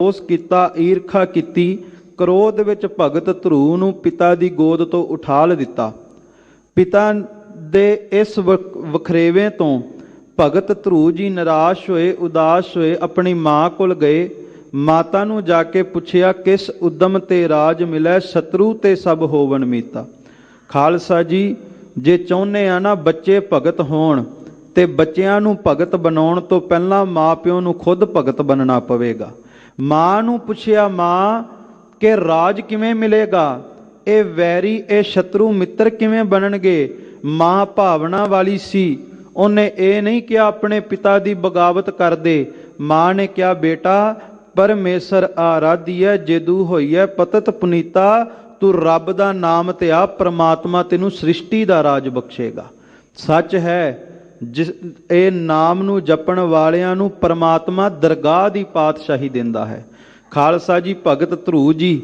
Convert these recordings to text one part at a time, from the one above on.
रोस कीता, ईरखा कीती। क्रोध विच भगत ध्रुव नूं पिता दी गोद तो उठाल दिता। पिता दे इस वखरेवे तो भगत ध्रुव जी निराश होए, उदास होए, अपनी माँ कोल गए। माता नूं जाके पुछया, किस उद्यम ते राज मिलै, शत्रु ते सब होवन मीता। खालसा जी, जे चाहुंदे आ ना बच्चे भगत होण ਤੇ ਬੱਚਿਆਂ ਨੂੰ ਭਗਤ ਬਣਾਉਣ ਤੋਂ ਪਹਿਲਾਂ ਮਾਂ ਪਿਓ ਨੂੰ ਖੁਦ ਭਗਤ ਬਣਨਾ ਪਵੇਗਾ। ਮਾਂ ਨੂੰ ਪੁੱਛਿਆ, ਮਾਂ ਕਿ ਰਾਜ ਕਿਵੇਂ ਮਿਲੇਗਾ, ਇਹ ਵੈਰੀ ਇਹ ਸ਼ਤਰੂ ਮਿੱਤਰ ਕਿਵੇਂ ਬਣਨਗੇ। ਮਾਂ ਭਾਵਨਾ ਵਾਲੀ ਸੀ, ਉਹਨੇ ਇਹ ਨਹੀਂ ਕਿਹਾ ਆਪਣੇ ਪਿਤਾ ਦੀ ਬਗਾਵਤ ਕਰ ਦੇ। ਮਾਂ ਨੇ ਕਿਹਾ, ਬੇਟਾ ਪਰਮੇਸ਼ਰ ਆਰਾਧੀਐ, ਜੇਦੂ ਹੋਈਐ ਪਤਤ ਪੁਨੀਤਾ। ਤੂੰ ਰੱਬ ਦਾ ਨਾਮ ਤੇ ਆ, ਪ੍ਰਮਾਤਮਾ ਤੈਨੂੰ ਸ੍ਰਿਸ਼ਟੀ ਦਾ ਰਾਜ ਬਖਸ਼ੇਗਾ। ਸੱਚ ਹੈ, ਜਿਸ ਇਹ ਨਾਮ ਨੂੰ ਜਪਣ ਵਾਲਿਆਂ ਨੂੰ ਪਰਮਾਤਮਾ ਦਰਗਾਹ ਦੀ ਪਾਤਸ਼ਾਹੀ ਦਿੰਦਾ ਹੈ। ਖਾਲਸਾ ਜੀ, ਭਗਤ ਧਰੂ ਜੀ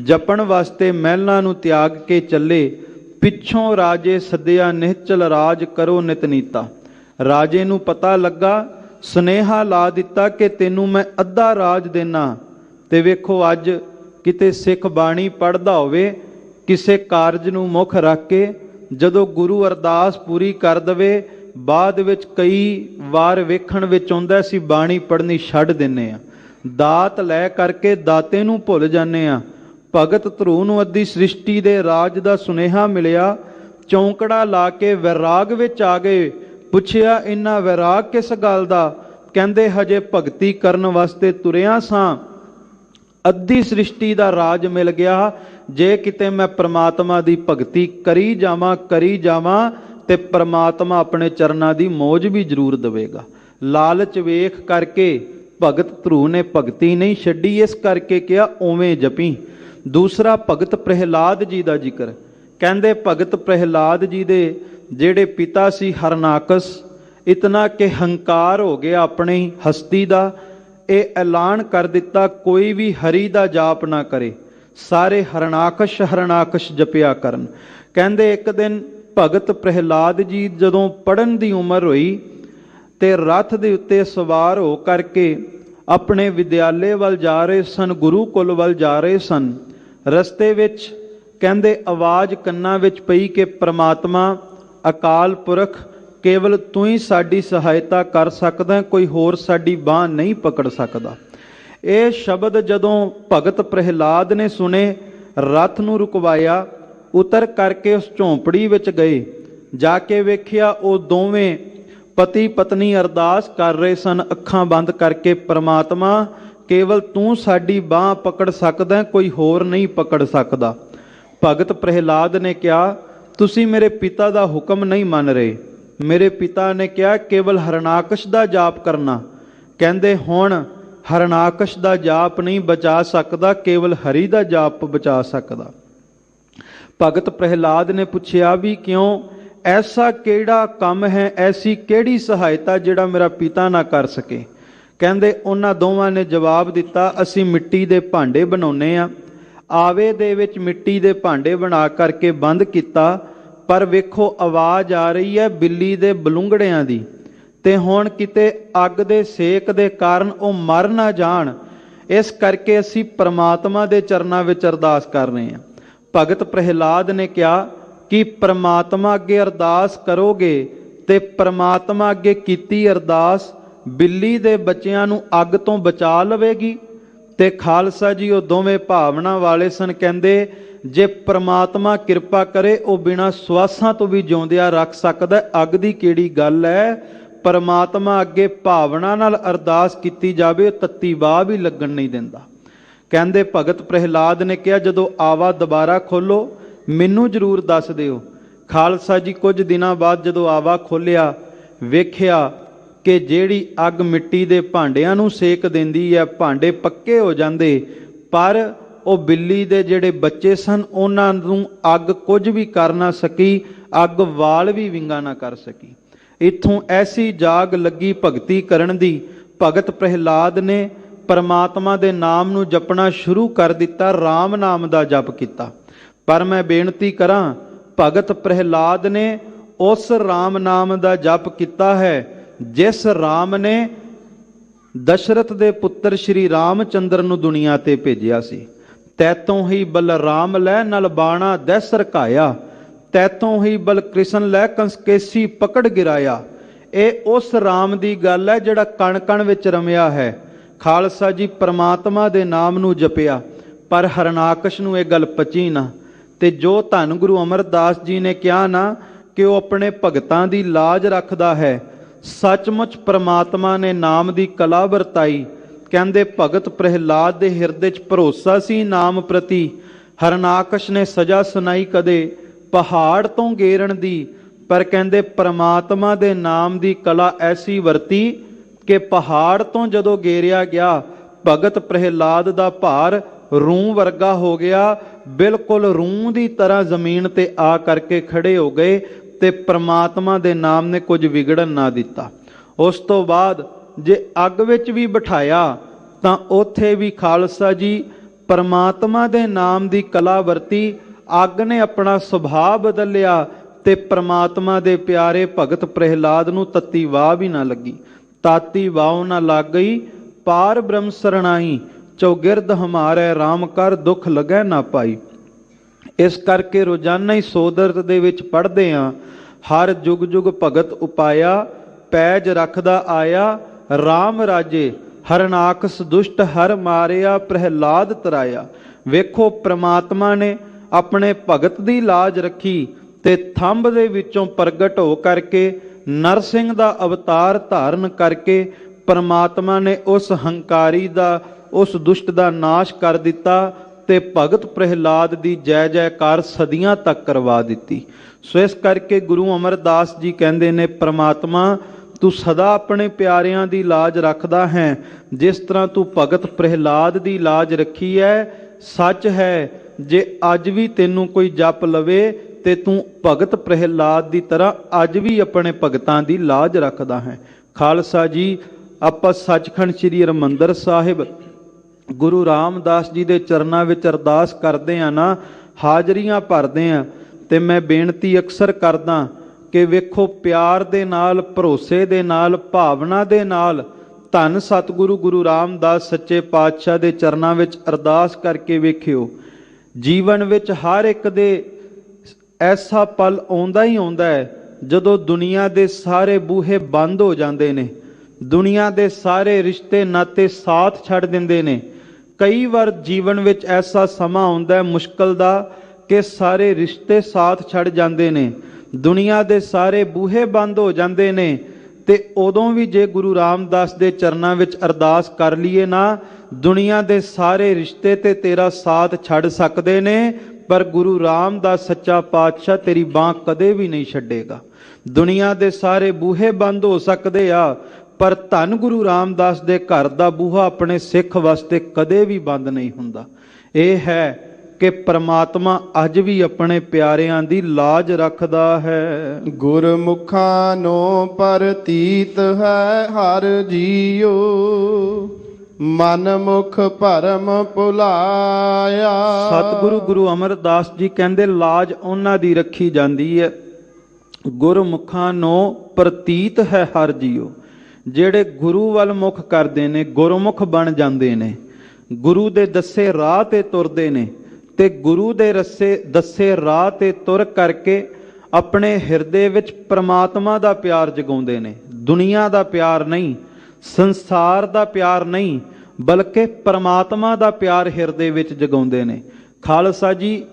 ਜਪਣ ਵਾਸਤੇ ਮਹਿਲਾਂ ਨੂੰ ਤਿਆਗ ਕੇ ਚੱਲੇ। ਪਿੱਛੋਂ ਰਾਜੇ ਸੱਦਿਆ, ਨਿਹਚਲ ਰਾਜ ਕਰੋ ਨਿਤਨੀਤਾ। ਰਾਜੇ ਨੂੰ ਪਤਾ ਲੱਗਾ, ਸੁਨੇਹਾ ਲਾ ਦਿੱਤਾ ਕਿ ਤੈਨੂੰ ਮੈਂ ਅੱਧਾ ਰਾਜ ਦੇਣਾ। ਤੇ ਵੇਖੋ ਅੱਜ ਕਿਤੇ ਸਿੱਖ ਬਾਣੀ ਪੜ੍ਹਦਾ ਹੋਵੇ, ਕਿਸੇ ਕਾਰਜ ਨੂੰ ਮੁੱਖ ਰੱਖ ਕੇ ਜਦੋਂ ਗੁਰੂ ਅਰਦਾਸ ਪੂਰੀ ਕਰ ਦਵੇ, ਬਾਅਦ ਵਿੱਚ ਕਈ ਵਾਰ ਵੇਖਣ ਵਿੱਚ ਆਉਂਦਾ ਸੀ ਬਾਣੀ ਪੜ੍ਹਨੀ ਛੱਡ ਦਿੰਦੇ ਆ, ਦਾਤ ਲੈ ਕਰਕੇ ਦਾਤੇ ਨੂੰ ਭੁੱਲ ਜਾਂਦੇ ਆ। ਭਗਤ ਧਰੂ ਨੂੰ ਅੱਧੀ ਸ੍ਰਿਸ਼ਟੀ ਦੇ ਰਾਜ ਦਾ ਸੁਨੇਹਾ ਮਿਲਿਆ। ਚੌਂਕੜਾ ਲਾ ਕੇ ਵੈਰਾਗ ਵਿੱਚ ਆ ਗਏ। ਪੁੱਛਿਆ, ਇੰਨਾ ਵੈਰਾਗ ਕਿਸ ਗੱਲ ਦਾ? ਕਹਿੰਦੇ, ਹਜੇ ਭਗਤੀ ਕਰਨ ਵਾਸਤੇ ਤੁਰਿਆ ਸਾਂ, ਅੱਧੀ ਸ੍ਰਿਸ਼ਟੀ ਦਾ ਰਾਜ ਮਿਲ ਗਿਆ। ਜੇ ਕਿਤੇ ਮੈਂ ਪ੍ਰਮਾਤਮਾ ਦੀ ਭਗਤੀ ਕਰੀ ਜਾਵਾਂ ਤੇ ਪ੍ਰਮਾਤਮਾ ਆਪਣੇ ਚਰਨਾਂ ਦੀ ਮੌਜ ਵੀ ਜ਼ਰੂਰ ਦੇਵੇਗਾ। ਲਾਲਚ ਵੇਖ ਕਰਕੇ ਭਗਤ ਧਰੂ ਨੇ ਭਗਤੀ ਨਹੀਂ ਛੱਡੀ, ਇਸ ਕਰਕੇ ਕਿਹਾ ਉਵੇਂ ਜਪੀ। ਦੂਸਰਾ ਭਗਤ ਪ੍ਰਹਿਲਾਦ ਜੀ ਦਾ ਜ਼ਿਕਰ। ਕਹਿੰਦੇ ਭਗਤ ਪ੍ਰਹਿਲਾਦ ਜੀ ਦੇ ਜਿਹੜੇ ਪਿਤਾ ਸੀ ਹਰਨਾਕਸ, ਇਤਨਾ ਕਿ ਹੰਕਾਰ ਹੋ ਗਿਆ ਆਪਣੀ ਹਸਤੀ ਦਾ। ਇਹ ਐਲਾਨ ਕਰ ਦਿੱਤਾ, ਕੋਈ ਵੀ ਹਰੀ ਦਾ ਜਾਪ ਨਾ ਕਰੇ, ਸਾਰੇ ਹਰਨਾਕਸ਼ ਜਪਿਆ ਕਰਨ। ਕਹਿੰਦੇ ਇੱਕ ਦਿਨ ਭਗਤ ਪ੍ਰਹਿਲਾਦ ਜੀ ਜਦੋਂ ਪੜ੍ਹਨ ਦੀ ਉਮਰ ਹੋਈ ਤੇ ਰਥ ਦੇ ਉੱਤੇ ਸਵਾਰ ਹੋ ਕਰਕੇ ਆਪਣੇ ਵਿਦਿਆਲੇ ਵੱਲ ਜਾ ਰਹੇ ਸਨ, ਗੁਰੂ ਕੁਲ ਵੱਲ ਜਾ ਰਹੇ ਸਨ। ਰਸਤੇ ਵਿੱਚ ਕਹਿੰਦੇ ਆਵਾਜ਼ ਕੰਨਾਂ ਵਿੱਚ ਪਈ ਕਿ ਪ੍ਰਮਾਤਮਾ ਅਕਾਲ ਪੁਰਖ, ਕੇਵਲ ਤੂੰ ਹੀ ਸਾਡੀ ਸਹਾਇਤਾ ਕਰ ਸਕਦਾ, ਕੋਈ ਹੋਰ ਸਾਡੀ ਬਾਂਹ ਨਹੀਂ ਪਕੜ ਸਕਦਾ। ਇਹ ਸ਼ਬਦ ਜਦੋਂ ਭਗਤ ਪ੍ਰਹਿਲਾਦ ਨੇ ਸੁਣੇ, ਰਥ ਨੂੰ ਰੁਕਵਾਇਆ, ਉਤਰ ਕਰਕੇ ਉਸ ਝੌਂਪੜੀ ਵਿੱਚ ਗਏ। ਜਾ ਕੇ ਵੇਖਿਆ ਉਹ ਦੋਵੇਂ ਪਤੀ ਪਤਨੀ ਅਰਦਾਸ ਕਰ ਰਹੇ ਸਨ ਅੱਖਾਂ ਬੰਦ ਕਰਕੇ, ਪ੍ਰਮਾਤਮਾ ਕੇਵਲ ਤੂੰ ਸਾਡੀ ਬਾਂਹ ਪਕੜ ਸਕਦਾ, ਕੋਈ ਹੋਰ ਨਹੀਂ ਪਕੜ ਸਕਦਾ। ਭਗਤ ਪ੍ਰਹਿਲਾਦ ਨੇ ਕਿਹਾ, ਤੁਸੀਂ ਮੇਰੇ ਪਿਤਾ ਦਾ ਹੁਕਮ ਨਹੀਂ ਮੰਨ ਰਹੇ। ਮੇਰੇ ਪਿਤਾ ਨੇ ਕਿਹਾ ਕੇਵਲ ਹਰਨਾਕਸ਼ ਦਾ ਜਾਪ ਕਰਨਾ। ਕਹਿੰਦੇ ਹੁਣ ਹਰਨਾਕਸ਼ ਦਾ ਜਾਪ ਨਹੀਂ ਬਚਾ ਸਕਦਾ, ਕੇਵਲ ਹਰੀ ਦਾ ਜਾਪ ਬਚਾ ਸਕਦਾ। ਭਗਤ ਪ੍ਰਹਿਲਾਦ ਨੇ ਪੁੱਛਿਆ ਵੀ ਕਿਉਂ? ਐਸਾ ਕਿਹੜਾ ਕੰਮ ਹੈ, ਐਸੀ ਕਿਹੜੀ ਸਹਾਇਤਾ ਜਿਹੜਾ ਮੇਰਾ ਪਿਤਾ ਨਾ ਕਰ ਸਕੇ? ਕਹਿੰਦੇ ਉਹਨਾਂ ਦੋਵਾਂ ਨੇ ਜਵਾਬ ਦਿੱਤਾ, ਅਸੀਂ ਮਿੱਟੀ ਦੇ ਭਾਂਡੇ ਬਣਾਉਂਦੇ ਆ। ਆਵੇ ਦੇ ਵਿੱਚ ਮਿੱਟੀ ਦੇ ਭਾਂਡੇ ਬਣਾ ਕਰਕੇ ਬੰਦ ਕੀਤਾ, ਪਰ ਵੇਖੋ ਆਵਾਜ਼ ਆ ਰਹੀ ਹੈ ਬਿੱਲੀ ਦੇ ਬਲੂੰਗੜਿਆਂ ਦੀ, ਤੇ ਹੁਣ ਕਿਤੇ ਅੱਗ ਦੇ ਸੇਕ ਦੇ ਕਾਰਨ ਉਹ ਮਰ ਨਾ ਜਾਣ, ਇਸ ਕਰਕੇ ਅਸੀਂ ਪ੍ਰਮਾਤਮਾ ਦੇ ਚਰਨਾਂ ਵਿੱਚ ਅਰਦਾਸ ਕਰ ਰਹੇ ਹਾਂ। ਭਗਤ ਪ੍ਰਹਿਲਾਦ ਨੇ ਕਿਹਾ ਕਿ ਪ੍ਰਮਾਤਮਾ ਅੱਗੇ ਅਰਦਾਸ ਕਰੋਗੇ ਤੇ ਪ੍ਰਮਾਤਮਾ ਅੱਗੇ ਕੀਤੀ ਅਰਦਾਸ ਬਿੱਲੀ ਦੇ ਬੱਚਿਆਂ ਨੂੰ ਅੱਗ ਤੋਂ ਬਚਾ ਲਵੇਗੀ। ਤੇ ਖਾਲਸਾ ਜੀ ਉਹ ਦੋਵੇਂ ਭਾਵਨਾ ਵਾਲੇ ਸਨ। ਕਹਿੰਦੇ ਜੇ ਪ੍ਰਮਾਤਮਾ ਕਿਰਪਾ ਕਰੇ ਉਹ ਬਿਨਾਂ ਸਵਾਸਾਂ ਤੋਂ ਵੀ ਜਿਉਂਦਿਆਂ ਰੱਖ ਸਕਦਾ, ਅੱਗ ਦੀ ਕਿਹੜੀ ਗੱਲ ਹੈ। ਪਰਮਾਤਮਾ ਅੱਗੇ ਭਾਵਨਾ ਨਾਲ ਅਰਦਾਸ ਕੀਤੀ ਜਾਵੇ, ਤੱਤੀ ਵਾਹ ਵੀ ਲੱਗਣ ਨਹੀਂ ਦਿੰਦਾ। ਕਹਿੰਦੇ ਭਗਤ ਪ੍ਰਹਿਲਾਦ ਨੇ ਕਿਹਾ ਜਦੋਂ ਆਵਾ ਦੁਬਾਰਾ ਖੋਲੋ ਮੈਨੂੰ ਜ਼ਰੂਰ ਦੱਸ ਦਿਓ। ਖਾਲਸਾ ਜੀ ਕੁਝ ਦਿਨਾਂ ਬਾਅਦ ਜਦੋਂ ਆਵਾ ਖੋਲਿਆ, ਵੇਖਿਆ ਕਿ ਜਿਹੜੀ ਅੱਗ ਮਿੱਟੀ ਦੇ ਭਾਂਡਿਆਂ ਨੂੰ ਸੇਕ ਦਿੰਦੀ ਹੈ, ਭਾਂਡੇ ਪੱਕੇ ਹੋ ਜਾਂਦੇ, ਪਰ ਉਹ ਬਿੱਲੀ ਦੇ ਜਿਹੜੇ ਬੱਚੇ ਸਨ ਉਹਨਾਂ ਨੂੰ ਅੱਗ ਕੁਝ ਵੀ ਕਰ ਨਾ ਸਕੀ, ਅੱਗ ਵਾਲ ਵੀ ਵਿੰਗਾ ਨਾ ਕਰ ਸਕੀ। ਇੱਥੋਂ ਐਸੀ ਜਾਗ ਲੱਗੀ ਭਗਤੀ ਕਰਨ ਦੀ, ਭਗਤ ਪ੍ਰਹਿਲਾਦ ਨੇ ਪਰਮਾਤਮਾ ਦੇ ਨਾਮ ਨੂੰ ਜਪਣਾ ਸ਼ੁਰੂ ਕਰ ਦਿੱਤਾ, ਰਾਮ ਨਾਮ ਦਾ ਜਪ ਕੀਤਾ। ਪਰ ਮੈਂ ਬੇਨਤੀ ਕਰਾਂ, ਭਗਤ ਪ੍ਰਹਿਲਾਦ ਨੇ ਉਸ ਰਾਮ ਨਾਮ ਦਾ ਜਪ ਕੀਤਾ ਹੈ ਜਿਸ ਰਾਮ ਨੇ ਦਸ਼ਰਥ ਦੇ ਪੁੱਤਰ ਸ਼੍ਰੀ ਰਾਮਚੰਦਰ ਨੂੰ ਦੁਨੀਆ ਤੇ ਭੇਜਿਆ ਸੀ। ਤੈਤੋਂ ਹੀ ਬਲਰਾਮ ਲੈ ਨਲ ਬਾਣਾ ਦੈਸ ਰਕਾਇਆ, ਤੈਤੋਂ ਹੀ ਬਲ ਕ੍ਰਿਸ਼ਨ ਲੈ ਕੰਸਕੇਸੀ ਪਕੜ ਗਿਰਾਇਆ। ਇਹ ਉਸ ਰਾਮ ਦੀ ਗੱਲ ਹੈ ਜਿਹੜਾ ਕਣ ਕਣ ਵਿੱਚ ਰਮਿਆ ਹੈ। ਖਾਲਸਾ ਜੀ, ਪਰਮਾਤਮਾ ਦੇ ਨਾਮ ਨੂੰ ਜਪਿਆ, ਪਰ ਹਰਨਾਕਸ਼ ਨੂੰ ਇਹ ਗੱਲ ਪਚੀ ਨਾ। ਤੇ ਜੋ ਧੰਨ ਗੁਰੂ ਅਮਰਦਾਸ ਜੀ ਨੇ ਕਿਹਾ ਨਾ ਕਿ ਉਹ ਆਪਣੇ ਭਗਤਾਂ ਦੀ ਲਾਜ ਰੱਖਦਾ ਹੈ, ਸੱਚਮੁੱਚ ਪ੍ਰਮਾਤਮਾ ਨੇ ਨਾਮ ਦੀ ਕਲਾ ਵਰਤਾਈ। ਕਹਿੰਦੇ ਭਗਤ ਪ੍ਰਹਿਲਾਦ ਦੇ ਹਿਰਦੇ 'ਚ ਭਰੋਸਾ ਸੀ ਨਾਮ ਪ੍ਰਤੀ। ਹਰਨਾਕਸ਼ ਨੇ ਸਜ਼ਾ ਸੁਣਾਈ ਕਦੇ ਪਹਾੜ ਤੋਂ ਗੇਰਨ ਦੀ, ਪਰ ਕਹਿੰਦੇ ਪ੍ਰਮਾਤਮਾ ਦੇ ਨਾਮ ਦੀ ਕਲਾ ਐਸੀ ਵਰਤੀ ਕਿ ਪਹਾੜ ਤੋਂ ਜਦੋਂ ਗੇਰਿਆ ਗਿਆ, ਭਗਤ ਪ੍ਰਹਿਲਾਦ ਦਾ ਭਾਰ ਰੂੰ ਵਰਗਾ ਹੋ ਗਿਆ। ਬਿਲਕੁਲ ਰੂੰ ਦੀ ਤਰ੍ਹਾਂ ਜ਼ਮੀਨ ਤੇ ਆ ਕਰਕੇ ਖੜੇ ਹੋ ਗਏ ਤੇ ਪ੍ਰਮਾਤਮਾ ਦੇ ਨਾਮ ਨੇ ਕੁਝ ਵਿਗੜਨ ਨਾ ਦਿੱਤਾ। ਉਸ ਤੋਂ ਬਾਅਦ ਜੇ ਅੱਗ ਵਿੱਚ ਵੀ ਬਿਠਾਇਆ ਤਾਂ ਉੱਥੇ ਵੀ ਖਾਲਸਾ ਜੀ ਪ੍ਰਮਾਤਮਾ ਦੇ ਨਾਮ ਦੀ ਕਲਾ ਵਰਤੀ। ਅੱਗ ਨੇ ਆਪਣਾ ਸੁਭਾਅ ਬਦਲਿਆ ਤੇ ਪ੍ਰਮਾਤਮਾ ਦੇ ਪਿਆਰੇ ਭਗਤ ਪ੍ਰਹਿਲਾਦ ਨੂੰ ਤੱਤੀ ਵਾਹ ਵੀ ਨਾ ਲੱਗੀ। ਤਾਤੀ ਵਾਹ ਨਾ ਲੱਗ ਗਈ, ਪਾਰ ਬ੍ਰਹਮ ਸਰਣਾਈ, ਚੌਗਿਰਦ ਹਮਾਰੇ ਰਾਮ ਕਰ ਦੁੱਖ ਲੱਗੈ ਨਾ ਪਾਈ। ਇਸ ਕਰਕੇ ਰੋਜ਼ਾਨਾ ਹੀ ਸੋਦਰਤ ਦੇ ਵਿੱਚ ਪੜ੍ਹਦੇ ਹਾਂ, ਹਰ ਜੁਗ ਜੁਗ ਭਗਤ ਉਪਾਇਆ, ਪੈਜ ਰੱਖਦਾ ਆਇਆ ਰਾਮ ਰਾਜੇ, ਹਰਨਾਕਸ ਦੁਸ਼ਟ ਹਰ ਮਾਰਿਆ, ਪ੍ਰਹਿਲਾਦ ਤਰਾਇਆ। ਵੇਖੋ ਪ੍ਰਮਾਤਮਾ ਨੇ ਆਪਣੇ ਭਗਤ ਦੀ ਲਾਜ ਰੱਖੀ ਤੇ ਥੰਬ ਦੇ ਵਿੱਚੋਂ ਪ੍ਰਗਟ ਹੋ ਕਰਕੇ ਨਰਸਿੰਘ ਦਾ ਅਵਤਾਰ ਧਾਰਨ ਕਰਕੇ ਪ੍ਰਮਾਤਮਾ ਨੇ ਉਸ ਹੰਕਾਰੀ ਦਾ, ਉਸ ਦੁਸ਼ਟ ਦਾ ਨਾਸ਼ ਕਰ ਦਿੱਤਾ ਤੇ ਭਗਤ ਪ੍ਰਹਿਲਾਦ ਦੀ ਜੈ ਜੈਕਾਰ ਸਦੀਆਂ ਤੱਕ ਕਰਵਾ ਦਿੱਤੀ। ਸੋ ਇਸ ਕਰਕੇ ਗੁਰੂ ਅਮਰਦਾਸ ਜੀ ਕਹਿੰਦੇ ਨੇ, ਪ੍ਰਮਾਤਮਾ ਤੂੰ ਸਦਾ ਆਪਣੇ ਪਿਆਰਿਆਂ ਦੀ ਲਾਜ ਰੱਖਦਾ ਹੈ। ਜਿਸ ਤਰ੍ਹਾਂ ਤੂੰ ਭਗਤ ਪ੍ਰਹਿਲਾਦ ਦੀ ਲਾਜ ਰੱਖੀ ਹੈ, ਸੱਚ ਹੈ ਜੇ ਅੱਜ ਵੀ ਤੈਨੂੰ ਕੋਈ ਜਪ ਲਵੇ ਤੇ ਤੂੰ ਭਗਤ ਪ੍ਰਹਿਲਾਦ ਦੀ ਤਰ੍ਹਾਂ ਅੱਜ ਵੀ ਆਪਣੇ ਭਗਤਾਂ ਦੀ ਲਾਜ ਰੱਖਦਾ ਹੈ। ਖਾਲਸਾ ਜੀ, ਆਪਾਂ ਸੱਚਖੰਡ ਸ੍ਰੀ ਹਰਿਮੰਦਰ ਸਾਹਿਬ ਗੁਰੂ ਰਾਮਦਾਸ ਜੀ ਦੇ ਚਰਨਾਂ ਵਿੱਚ ਅਰਦਾਸ ਕਰਦੇ ਆ ਨਾ, ਹਾਜ਼ਰੀਆਂ ਭਰਦੇ ਆ, ਤੇ ਮੈਂ ਬੇਨਤੀ ਅਕਸਰ ਕਰਦਾ ਕਿ ਵੇਖੋ ਪਿਆਰ ਦੇ ਨਾਲ, ਭਰੋਸੇ ਦੇ ਨਾਲ, ਭਾਵਨਾ ਦੇ ਨਾਲ ਧੰਨ ਸਤਿਗੁਰੂ ਗੁਰੂ ਰਾਮਦਾਸ ਸੱਚੇ ਪਾਤਸ਼ਾਹ ਦੇ ਚਰਨਾਂ ਵਿੱਚ ਅਰਦਾਸ ਕਰਕੇ ਵੇਖਿਓ। ਜੀਵਨ ਵਿੱਚ ਹਰ ਇੱਕ ਦੇ ਐਸਾ ਪਲ ਆਉਂਦਾ ਹੀ ਆਉਂਦਾ ਹੈ ਜਦੋਂ ਦੁਨੀਆ ਦੇ ਸਾਰੇ ਬੂਹੇ ਬੰਦ ਹੋ ਜਾਂਦੇ ਨੇ, ਦੁਨੀਆ ਦੇ ਸਾਰੇ ਰਿਸ਼ਤੇ ਨਾਤੇ ਸਾਥ ਛੱਡ ਦਿੰਦੇ ਨੇ। ਕਈ ਵਾਰ ਜੀਵਨ ਵਿੱਚ ਐਸਾ ਸਮਾਂ ਆਉਂਦਾ ਹੈ ਮੁਸ਼ਕਲ ਦਾ ਕਿ ਸਾਰੇ ਰਿਸ਼ਤੇ ਸਾਥ ਛੱਡ ਜਾਂਦੇ ਨੇ, ਦੁਨੀਆ ਦੇ ਸਾਰੇ ਬੂਹੇ ਬੰਦ ਹੋ ਜਾਂਦੇ ਨੇ। ਤੇ ਉਦੋਂ ਵੀ ਜੇ ਗੁਰੂ ਰਾਮਦਾਸ ਦੇ ਚਰਨਾਂ ਵਿੱਚ ਅਰਦਾਸ ਕਰ ਲਈਏ ਨਾ, ਦੁਨੀਆ ਦੇ ਸਾਰੇ ਰਿਸ਼ਤੇ ਤੇ ਤੇਰਾ ਸਾਥ ਛੱਡ ਸਕਦੇ ਨੇ, ਪਰ ਗੁਰੂ ਰਾਮਦਾਸ ਸੱਚਾ ਪਾਤਸ਼ਾਹ ਤੇਰੀ ਬਾਂਹ ਕਦੇ ਵੀ ਨਹੀਂ ਛੱਡੇਗਾ। ਦੁਨੀਆ ਦੇ ਸਾਰੇ ਬੂਹੇ ਬੰਦ ਹੋ ਸਕਦੇ ਆ, ਪਰ ਧੰਨ ਗੁਰੂ ਰਾਮਦਾਸ ਦੇ ਘਰ ਦਾ ਬੂਹਾ ਆਪਣੇ ਸਿੱਖ ਵਾਸਤੇ ਕਦੇ ਵੀ ਬੰਦ ਨਹੀਂ ਹੁੰਦਾ। ਇਹ ਹੈ ਕਿ ਪ੍ਰਮਾਤਮਾ ਅੱਜ ਵੀ ਆਪਣੇ ਪਿਆਰਿਆਂ ਦੀ ਲਾਜ ਰੱਖਦਾ ਹੈ। ਗੁਰਮੁਖਾਂ ਨੂੰ ਪ੍ਰਤੀਤ ਹੈ ਹਰ ਜੀਓ, ਮਨ ਮੁਖ ਭਰਮ ਭੁਲਾਇਆ। ਸਤਿਗੁਰੂ ਗੁਰੂ ਅਮਰਦਾਸ ਜੀ ਕਹਿੰਦੇ ਲਾਜ ਉਹਨਾਂ ਦੀ ਰੱਖੀ ਜਾਂਦੀ ਹੈ। ਗੁਰਮੁਖਾਂ ਨੂੰ ਪ੍ਰਤੀਤ ਹੈ ਹਰ ਜੀਓ, ਜਿਹੜੇ ਗੁਰੂ ਵੱਲ ਮੁਖ ਕਰਦੇ ਨੇ, ਗੁਰਮੁਖ ਬਣ ਜਾਂਦੇ ਨੇ, ਗੁਰੂ ਦੇ ਦੱਸੇ ਰਾਹ ਤੇ ਤੁਰਦੇ ਨੇ, ਤੇ ਗੁਰੂ ਦੇ ਦੱਸੇ ਰਾਹ ਤੇ ਤੁਰ ਕਰਕੇ ਆਪਣੇ ਹਿਰਦੇ ਵਿੱਚ ਪ੍ਰਮਾਤਮਾ ਦਾ ਪਿਆਰ ਜਗਾਉਂਦੇ ਨੇ। ਦੁਨੀਆ ਦਾ ਪਿਆਰ ਨਹੀਂ, ਸੰਸਾਰ ਦਾ ਪਿਆਰ ਨਹੀਂ, ਬਲਕਿ ਪ੍ਰਮਾਤਮਾ ਦਾ ਪਿਆਰ ਹਿਰਦੇ ਵਿੱਚ ਜਗਾਉਂਦੇ ਨੇ। ਖਾਲਸਾ ਜੀ,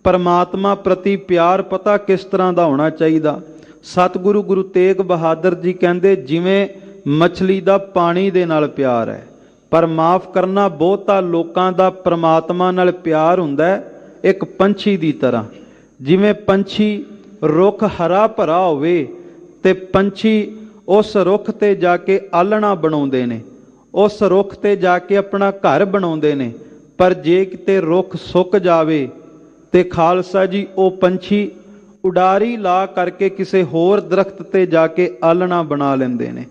ਪ੍ਰਮਾਤਮਾ ਪ੍ਰਤੀ ਪਿਆਰ ਪਤਾ ਕਿਸ ਤਰ੍ਹਾਂ ਦਾ ਹੋਣਾ ਚਾਹੀਦਾ। ਸਤਿਗੁਰੂ ਗੁਰੂ ਤੇਗ ਬਹਾਦਰ ਜੀ ਕਹਿੰਦੇ, ਜਿਵੇਂ ਮਛਲੀ ਦਾ ਪਾਣੀ ਦੇ ਨਾਲ ਪਿਆਰ ਹੈ, ਪਰ ਮਾਫ ਕਰਨਾ ਬਹੁਤਾ ਲੋਕਾਂ ਦਾ ਪ੍ਰਮਾਤਮਾ ਨਾਲ ਪਿਆਰ ਹੁੰਦਾ ਹੈ ਇੱਕ ਪੰਛੀ ਦੀ ਤਰ੍ਹਾਂ। ਜਿਵੇਂ ਪੰਛੀ ਰੁੱਖ ਹਰਾ ਭਰਾ ਹੋਵੇ ਤੇ ਪੰਛੀ ਉਸ ਰੁੱਖ ਤੇ ਜਾ ਕੇ ਆਲਣਾ ਬਣਾਉਂਦੇ ਨੇ, ਉਸ ਰੁੱਖ ਤੇ ਜਾ ਕੇ ਆਪਣਾ ਘਰ ਬਣਾਉਂਦੇ ਨੇ। ਪਰ ਜੇ ਕਿਤੇ ਰੁੱਖ ਸੁੱਕ ਜਾਵੇ ਤੇ ਖਾਲਸਾ ਜੀ ਉਹ ਪੰਛੀ ਉਡਾਰੀ ਲਾ ਕਰਕੇ ਕਿਸੇ ਹੋਰ ਦਰਖਤ ਤੇ ਜਾ ਕੇ ਆਲਣਾ ਬਣਾ ਲੈਂਦੇ ਨੇ।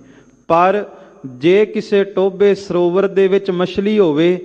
ਪਰ ਜੇ ਕਿਸੇ ਟੋਭੇ ਸਰੋਵਰ ਦੇ ਵਿੱਚ ਮਛਲੀ ਹੋਵੇ,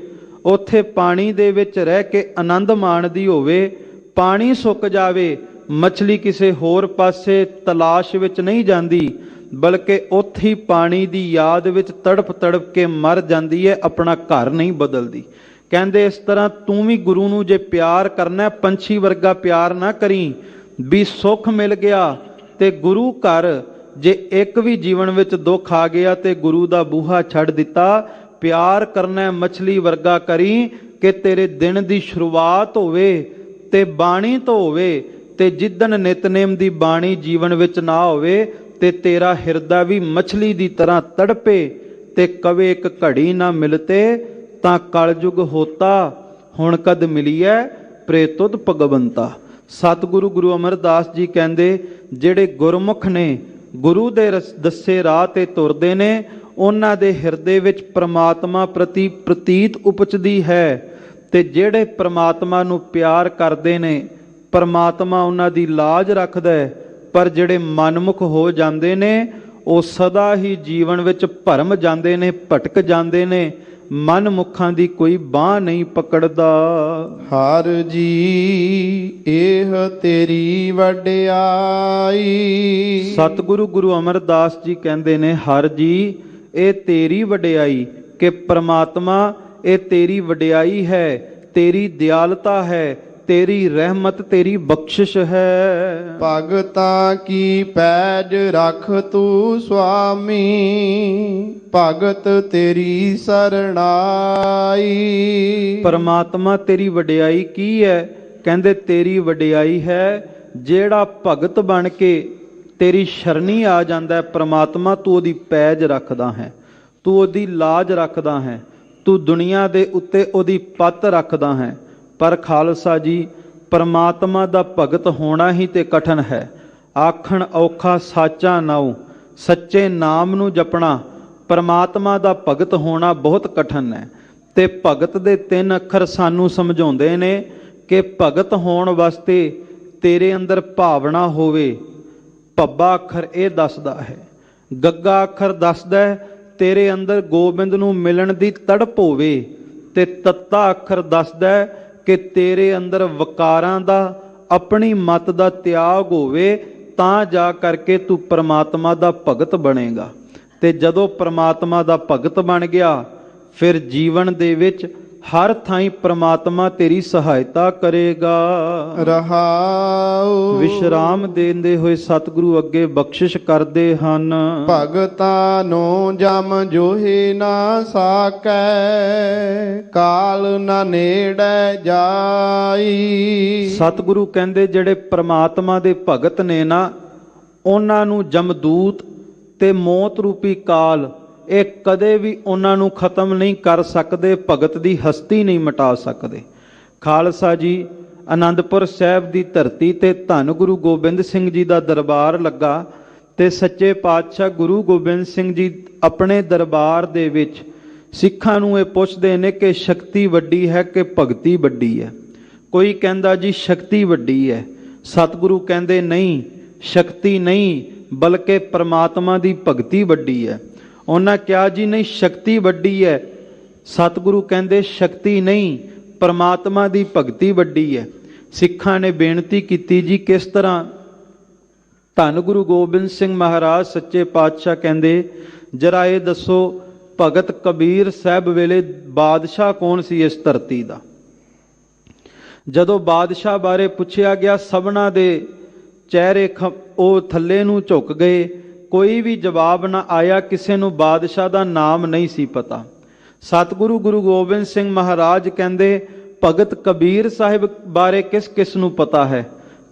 ਉੱਥੇ ਪਾਣੀ ਦੇ ਵਿੱਚ ਰਹਿ ਕੇ ਆਨੰਦ ਮਾਣਦੀ ਹੋਵੇ, ਪਾਣੀ ਸੁੱਕ ਜਾਵੇ, ਮਛਲੀ ਕਿਸੇ ਹੋਰ ਪਾਸੇ ਤਲਾਸ਼ ਵਿੱਚ ਨਹੀਂ ਜਾਂਦੀ, ਬਲਕਿ ਉੱਥੇ ਹੀ ਪਾਣੀ ਦੀ ਯਾਦ ਵਿੱਚ ਤੜਪ ਤੜਪ ਕੇ ਮਰ ਜਾਂਦੀ ਹੈ, ਆਪਣਾ ਘਰ ਨਹੀਂ ਬਦਲਦੀ। ਕਹਿੰਦੇ ਇਸ ਤਰ੍ਹਾਂ ਤੂੰ ਵੀ ਗੁਰੂ ਨੂੰ ਜੇ ਪਿਆਰ ਕਰਨਾ, ਪੰਛੀ ਵਰਗਾ ਪਿਆਰ ਨਾ ਕਰੀ ਵੀ ਸੁੱਖ ਮਿਲ ਗਿਆ ਤੇ ਗੁਰੂ ਘਰ ਜੇ ਇੱਕ ਵੀ ਜੀਵਨ ਵਿੱਚ ਦੁੱਖ ਆ ਗਿਆ ਤੇ ਗੁਰੂ ਦਾ ਬੂਹਾ ਛੱਡ ਦਿੱਤਾ। ਪਿਆਰ ਕਰਨਾ ਮਛਲੀ ਵਰਗਾ ਕਰੀ ਕਿ ਤੇਰੇ ਦਿਨ ਦੀ ਸ਼ੁਰੂਆਤ ਹੋਵੇ ਤੇ ਬਾਣੀ ਤੋਂ ਹੋਵੇ, ਤੇ ਜਿੱਦਣ ਨਿਤਨੇਮ ਦੀ ਬਾਣੀ ਜੀਵਨ ਵਿੱਚ ਨਾ ਹੋਵੇ ਤੇ ਤੇਰਾ ਹਿਰਦਾ ਵੀ ਮਛਲੀ ਦੀ ਤਰ੍ਹਾਂ ਤੜਪੇ ਤੇ ਕਵੇ ਇੱਕ ਘੜੀ ਨਾ ਮਿਲਤੇ ਤਾਂ ਕਲਯੁਗ ਹੋਤਾ, ਹੁਣ ਕਦ ਮਿਲੀਐ ਪ੍ਰੇਤੁਦ ਭਗਵੰਤਾ। ਸਤਿਗੁਰੂ ਗੁਰੂ ਅਮਰਦਾਸ ਜੀ ਕਹਿੰਦੇ ਜਿਹੜੇ ਗੁਰਮੁਖ ਨੇ, ਗੁਰੂ ਦੇ ਦੱਸੇ ਰਾਹ ਤੇ ਤੁਰਦੇ ਨੇ, ਉਹਨਾਂ ਦੇ ਹਿਰਦੇ ਵਿੱਚ ਪ੍ਰਮਾਤਮਾ ਪ੍ਰਤੀ ਪ੍ਰਤੀਤ ਉਪਜਦੀ ਹੈ। ਤੇ ਜਿਹੜੇ ਪ੍ਰਮਾਤਮਾ ਨੂੰ ਪਿਆਰ ਕਰਦੇ ਨੇ, ਪ੍ਰਮਾਤਮਾ ਉਹਨਾਂ ਦੀ ਲਾਜ ਰੱਖਦਾ ਹੈ। ਪਰ ਜਿਹੜੇ ਮਨਮੁਖ ਹੋ ਜਾਂਦੇ ਨੇ, ਉਹ ਸਦਾ ਹੀ ਜੀਵਨ ਵਿੱਚ ਭਰਮ ਜਾਂਦੇ ਨੇ, ਭਟਕ ਜਾਂਦੇ ਨੇ। ਮਨਮੁਖਾਂ ਦੀ ਕੋਈ ਬਾਂਹ ਨਹੀਂ ਪਕੜਦਾ। ਹਰ ਜੀ ਇਹ ਤੇਰੀ ਵਡਿਆਈ। ਸਤਿਗੁਰੂ ਗੁਰੂ ਅਮਰਦਾਸ ਜੀ ਕਹਿੰਦੇ ਨੇ, ਹਰ ਜੀ ਇਹ ਤੇਰੀ ਵਡਿਆਈ, ਕਿ ਪ੍ਰਮਾਤਮਾ ਇਹ ਤੇਰੀ ਵਡਿਆਈ ਹੈ, ਤੇਰੀ ਦਿਆਲਤਾ ਹੈ, ਤੇਰੀ ਰਹਿਮਤ, ਤੇਰੀ ਬਖਸ਼ਿਸ਼ ਹੈ। ਭਗਤਾਂ ਕੀ ਪੈਜ ਰਖ ਤੂੰ ਸੁਆਮੀ, ਭਗਤ ਤੇਰੀ ਸਰਣਾਈ। ਪਰਮਾਤਮਾ ਤੇਰੀ ਵਡਿਆਈ ਕੀ ਹੈ? ਕਹਿੰਦੇ ਤੇਰੀ ਵਡਿਆਈ ਹੈ ਜਿਹੜਾ ਭਗਤ ਬਣ ਕੇ ਤੇਰੀ ਸ਼ਰਣੀ ਆ ਜਾਂਦਾ ਹੈ। ਪ੍ਰਮਾਤਮਾ ਤੂੰ ਉਹਦੀ ਪੈਜ ਰੱਖਦਾ ਹੈ, ਤੂੰ ਉਹਦੀ ਲਾਜ ਰੱਖਦਾ ਹੈ, ਤੂੰ ਦੁਨੀਆ ਦੇ ਉੱਤੇ ਉਹਦੀ ਪੱਤ ਰੱਖਦਾ ਹੈ। ਪਰ ਖਾਲਸਾ ਜੀ, ਪਰਮਾਤਮਾ ਦਾ ਭਗਤ ਹੋਣਾ ਹੀ ਤੇ ਕਠਨ ਹੈ। ਆਖਣ ਔਖਾ ਸਾਚਾ ਨਾਉ, ਸੱਚੇ ਨਾਮ ਨੂੰ ਜਪਣਾ। ਪਰਮਾਤਮਾ ਦਾ ਭਗਤ ਹੋਣਾ ਬਹੁਤ ਕਠਨ ਹੈ। ਤੇ ਭਗਤ ਦੇ 3 ਅੱਖਰ ਸਾਨੂੰ ਸਮਝਾਉਂਦੇ ਨੇ ਕਿ ਭਗਤ ਹੋਣ ਵਾਸਤੇ ਤੇਰੇ ਅੰਦਰ ਭਾਵਨਾ ਹੋਵੇ। ਭੱਬਾ ਅੱਖਰ ਇਹ ਦੱਸਦਾ ਹੈ, ਗੱਗਾ ਅੱਖਰ ਦੱਸਦਾ ਹੈ ਤੇਰੇ ਅੰਦਰ ਗੋਬਿੰਦ ਨੂੰ ਮਿਲਣ ਦੀ ਤੜਪ ਹੋਵੇ, ਤੇ ਤੱਤਾ ਅੱਖਰ ਦੱਸਦਾ ਹੈ ਕਿ ਤੇਰੇ ਅੰਦਰ ਵਕਾਰਾਂ ਦਾ, ਆਪਣੀ ਮਤ ਦਾ ਤਿਆਗ ਹੋਵੇ, ਤਾਂ ਜਾ ਕਰਕੇ ਤੂੰ ਪ੍ਰਮਾਤਮਾ ਦਾ ਭਗਤ ਬਣੇਗਾ। ਤੇ ਜਦੋਂ ਪ੍ਰਮਾਤਮਾ ਦਾ ਭਗਤ ਬਣ ਗਿਆ, ਫਿਰ ਜੀਵਨ ਦੇ ਵਿੱਚ ਹਰ ਥਾਈਂ ਪ੍ਰਮਾਤਮਾ ਤੇਰੀ ਸਹਾਇਤਾ ਕਰੇਗਾ। ਰਹਾਉ। ਵਿਸ਼ਰਾਮ ਦੇਂਦੇ ਹੋਏ ਸਤਿਗੁਰੂ ਅੱਗੇ ਬਖਸ਼ਿਸ਼ ਕਰਦੇ ਹਨ। ਭਗਤਾਂ ਨੂੰ ਜਮ ਜੋਹੀ ਨਾ ਸਾਕੈ, ਕਾਲ ਨਾ ਨੇੜੇ ਜਾਈ। ਸਤਿਗੁਰੂ ਕਹਿੰਦੇ ਜਿਹੜੇ ਪ੍ਰਮਾਤਮਾ ਦੇ ਭਗਤ ਨੇ ਨਾ, ਉਹਨਾਂ ਨੂੰ ਜਮਦੂਤ ਤੇ ਮੌਤ ਰੂਪੀ ਕਾਲ ਇਹ ਕਦੇ ਵੀ ਉਹਨਾਂ ਨੂੰ ਖਤਮ ਨਹੀਂ ਕਰ ਸਕਦੇ, ਭਗਤ ਦੀ ਹਸਤੀ ਨਹੀਂ ਮਿਟਾ ਸਕਦੇ। ਖਾਲਸਾ ਜੀ, ਆਨੰਦਪੁਰ ਸਾਹਿਬ ਦੀ ਧਰਤੀ ਤੇ ਧੰਨ ਗੁਰੂ ਗੋਬਿੰਦ ਸਿੰਘ ਜੀ ਦਾ ਦਰਬਾਰ ਲੱਗਾ, ਤੇ ਸੱਚੇ ਪਾਤਸ਼ਾਹ ਗੁਰੂ ਗੋਬਿੰਦ ਸਿੰਘ ਜੀ ਆਪਣੇ ਦਰਬਾਰ ਦੇ ਵਿੱਚ ਸਿੱਖਾਂ ਨੂੰ ਇਹ ਪੁੱਛਦੇ ਨੇ ਕਿ ਸ਼ਕਤੀ ਵੱਡੀ ਹੈ ਕਿ ਭਗਤੀ ਵੱਡੀ ਹੈ। ਕੋਈ ਕਹਿੰਦਾ ਜੀ ਸ਼ਕਤੀ ਵੱਡੀ ਹੈ। ਸਤਿਗੁਰੂ ਕਹਿੰਦੇ ਨਹੀਂ, ਸ਼ਕਤੀ ਨਹੀਂ ਬਲਕਿ ਪ੍ਰਮਾਤਮਾ ਦੀ ਭਗਤੀ ਵੱਡੀ ਹੈ। ਉਹਨਾਂ ਕਿਹਾ ਜੀ ਨਹੀਂ, ਸ਼ਕਤੀ ਵੱਡੀ ਹੈ। ਸਤਿਗੁਰੂ ਕਹਿੰਦੇ ਸ਼ਕਤੀ ਨਹੀਂ, ਪਰਮਾਤਮਾ ਦੀ ਭਗਤੀ ਵੱਡੀ ਹੈ। ਸਿੱਖਾਂ ਨੇ ਬੇਨਤੀ ਕੀਤੀ ਜੀ ਕਿਸ ਤਰ੍ਹਾਂ? ਧੰਨ ਗੁਰੂ ਗੋਬਿੰਦ ਸਿੰਘ ਮਹਾਰਾਜ ਸੱਚੇ ਪਾਤਸ਼ਾਹ ਕਹਿੰਦੇ ਜਰਾ ਇਹ ਦੱਸੋ, ਭਗਤ ਕਬੀਰ ਸਾਹਿਬ ਵੇਲੇ ਬਾਦਸ਼ਾਹ ਕੌਣ ਸੀ ਇਸ ਧਰਤੀ ਦਾ? ਜਦੋਂ ਬਾਦਸ਼ਾਹ ਬਾਰੇ ਪੁੱਛਿਆ ਗਿਆ, ਸਭਨਾਂ ਦੇ ਚਿਹਰੇ ਉਹ ਥੱਲੇ ਨੂੰ ਝੁਕ ਗਏ, ਕੋਈ ਵੀ ਜਵਾਬ ਨਾ ਆਇਆ, ਕਿਸੇ ਨੂੰ ਬਾਦਸ਼ਾਹ ਦਾ ਨਾਮ ਨਹੀਂ ਸੀ ਪਤਾ। ਸਤਿਗੁਰੂ ਗੁਰੂ ਗੋਬਿੰਦ ਸਿੰਘ ਮਹਾਰਾਜ ਕਹਿੰਦੇ ਭਗਤ ਕਬੀਰ ਸਾਹਿਬ ਬਾਰੇ ਕਿਸ ਕਿਸ ਨੂੰ ਪਤਾ ਹੈ?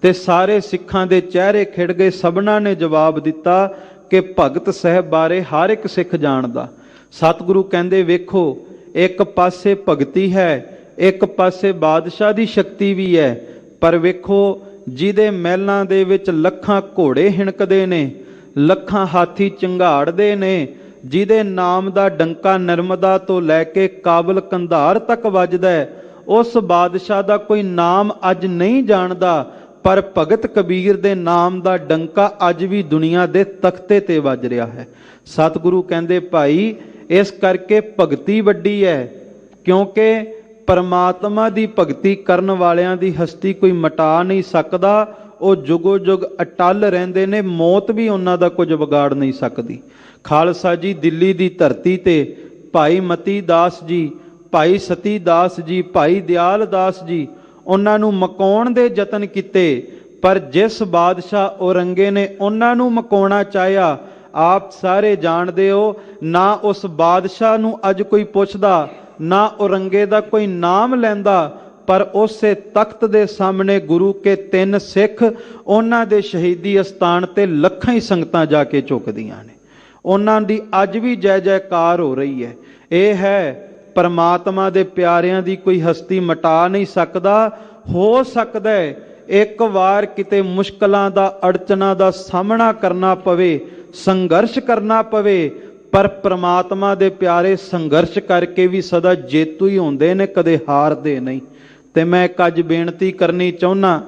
ਤੇ ਸਾਰੇ ਸਿੱਖਾਂ ਦੇ ਚਿਹਰੇ ਖਿੜ ਗਏ। ਸਭਨਾਂ ਨੇ ਜਵਾਬ ਦਿੱਤਾ ਕਿ ਭਗਤ ਸਾਹਿਬ ਬਾਰੇ ਹਰ ਇੱਕ ਸਿੱਖ ਜਾਣਦਾ। ਸਤਿਗੁਰੂ ਕਹਿੰਦੇ ਵੇਖੋ, ਇੱਕ ਪਾਸੇ ਭਗਤੀ ਹੈ, ਇੱਕ ਪਾਸੇ ਬਾਦਸ਼ਾਹ ਦੀ ਸ਼ਕਤੀ ਵੀ ਹੈ। ਪਰ ਵੇਖੋ, ਜਿਹਦੇ ਮਹਿਲਾਂ ਦੇ ਵਿੱਚ ਲੱਖਾਂ ਘੋੜੇ ਹਿਣਕਦੇ ਨੇ, ਲੱਖਾਂ ਹਾਥੀ ਚੰਗਾੜਦੇ ਨੇ, ਜਿਹਦੇ ਨਾਮ ਦਾ ਡੰਕਾ ਨਰਮਦਾ ਤੋਂ ਲੈ ਕੇ ਕਾਬਲ ਕੰਧਾਰ ਤੱਕ ਵੱਜਦਾ ਹੈ, ਉਸ ਬਾਦਸ਼ਾਹ ਦਾ ਕੋਈ ਨਾਮ ਅੱਜ ਨਹੀਂ ਜਾਣਦਾ। ਪਰ ਭਗਤ ਕਬੀਰ ਦੇ ਨਾਮ ਦਾ ਡੰਕਾ ਅੱਜ ਵੀ ਦੁਨੀਆ ਦੇ ਤਖਤੇ ਤੇ ਵੱਜ ਰਿਹਾ ਹੈ। ਸਤਿਗੁਰੂ ਕਹਿੰਦੇ ਭਾਈ, ਇਸ ਕਰਕੇ ਭਗਤੀ ਵੱਡੀ ਹੈ, ਕਿਉਂਕਿ ਪਰਮਾਤਮਾ ਦੀ ਭਗਤੀ ਕਰਨ ਵਾਲਿਆਂ ਦੀ ਹਸਤੀ ਕੋਈ ਮਿਟਾ ਨਹੀਂ ਸਕਦਾ। ਉਹ ਜੁਗੋ ਜੁਗ ਅਟਲ ਰਹਿੰਦੇ ਨੇ, ਮੌਤ ਵੀ ਉਹਨਾਂ ਦਾ ਕੁਝ ਵਿਗਾੜ ਨਹੀਂ ਸਕਦੀ। ਖਾਲਸਾ ਜੀ ਦਿੱਲੀ ਦੀ ਧਰਤੀ ਤੇ ਭਾਈ ਮਤੀ ਦਾਸ ਜੀ, ਭਾਈ ਸਤੀ ਦਾਸ ਜੀ, ਭਾਈ ਦਿਆਲ ਦਾਸ ਜੀ, ਉਹਨਾਂ ਨੂੰ ਮਕਾਉਣ ਦੇ ਯਤਨ ਕੀਤੇ, ਪਰ ਜਿਸ ਬਾਦਸ਼ਾਹ ਔਰੰਗੇ ਨੇ ਉਹਨਾਂ ਨੂੰ ਮਕਾਉਣਾ ਚਾਹਿਆ, ਆਪ ਸਾਰੇ ਜਾਣਦੇ ਹੋ, ਨਾ ਉਸ ਬਾਦਸ਼ਾਹ ਨੂੰ ਅੱਜ ਕੋਈ ਪੁੱਛਦਾ, ਨਾ ਔਰੰਗੇ ਦਾ ਕੋਈ ਨਾਮ ਲੈਂਦਾ, ਪਰ ਉਸੇ ਤਖਤ ਦੇ ਸਾਹਮਣੇ ਗੁਰੂ ਕੇ 3 ਸਿੱਖ, ਉਹਨਾਂ ਦੇ ਸ਼ਹੀਦੀ ਅਸਥਾਨ ਤੇ ਲੱਖਾਂ ਹੀ ਸੰਗਤਾਂ ਜਾ ਕੇ ਝੁਕਦੀਆਂ ਨੇ। ਉਹਨਾਂ ਦੀ ਅੱਜ ਵੀ ਜੈ ਜੈਕਾਰ ਹੋ ਰਹੀ ਹੈ। ਇਹ ਹੈ ਪਰਮਾਤਮਾ ਦੇ ਪਿਆਰਿਆਂ ਦੀ ਕੋਈ ਹਸਤੀ ਮਿਟਾ ਨਹੀਂ ਸਕਦਾ। ਹੋ ਸਕਦਾ ਹੈ ਇੱਕ ਵਾਰ ਕਿਤੇ ਮੁਸ਼ਕਲਾਂ ਦਾ, ਅੜਚਨਾਂ ਦਾ ਸਾਹਮਣਾ ਕਰਨਾ ਪਵੇ, ਸੰਘਰਸ਼ ਕਰਨਾ ਪਵੇ, ਪਰ ਪ੍ਰਮਾਤਮਾ ਦੇ ਪਿਆਰੇ ਸੰਘਰਸ਼ ਕਰਕੇ ਵੀ ਸਦਾ ਜੇਤੂ ਹੀ ਹੁੰਦੇ ਨੇ, ਕਦੇ ਹਾਰਦੇ ਨਹੀਂ। ਤੇ ਮੈਂ ਇੱਕ ਅੱਜ ਬੇਨਤੀ ਕਰਨੀ ਚਾਹੁੰਦਾ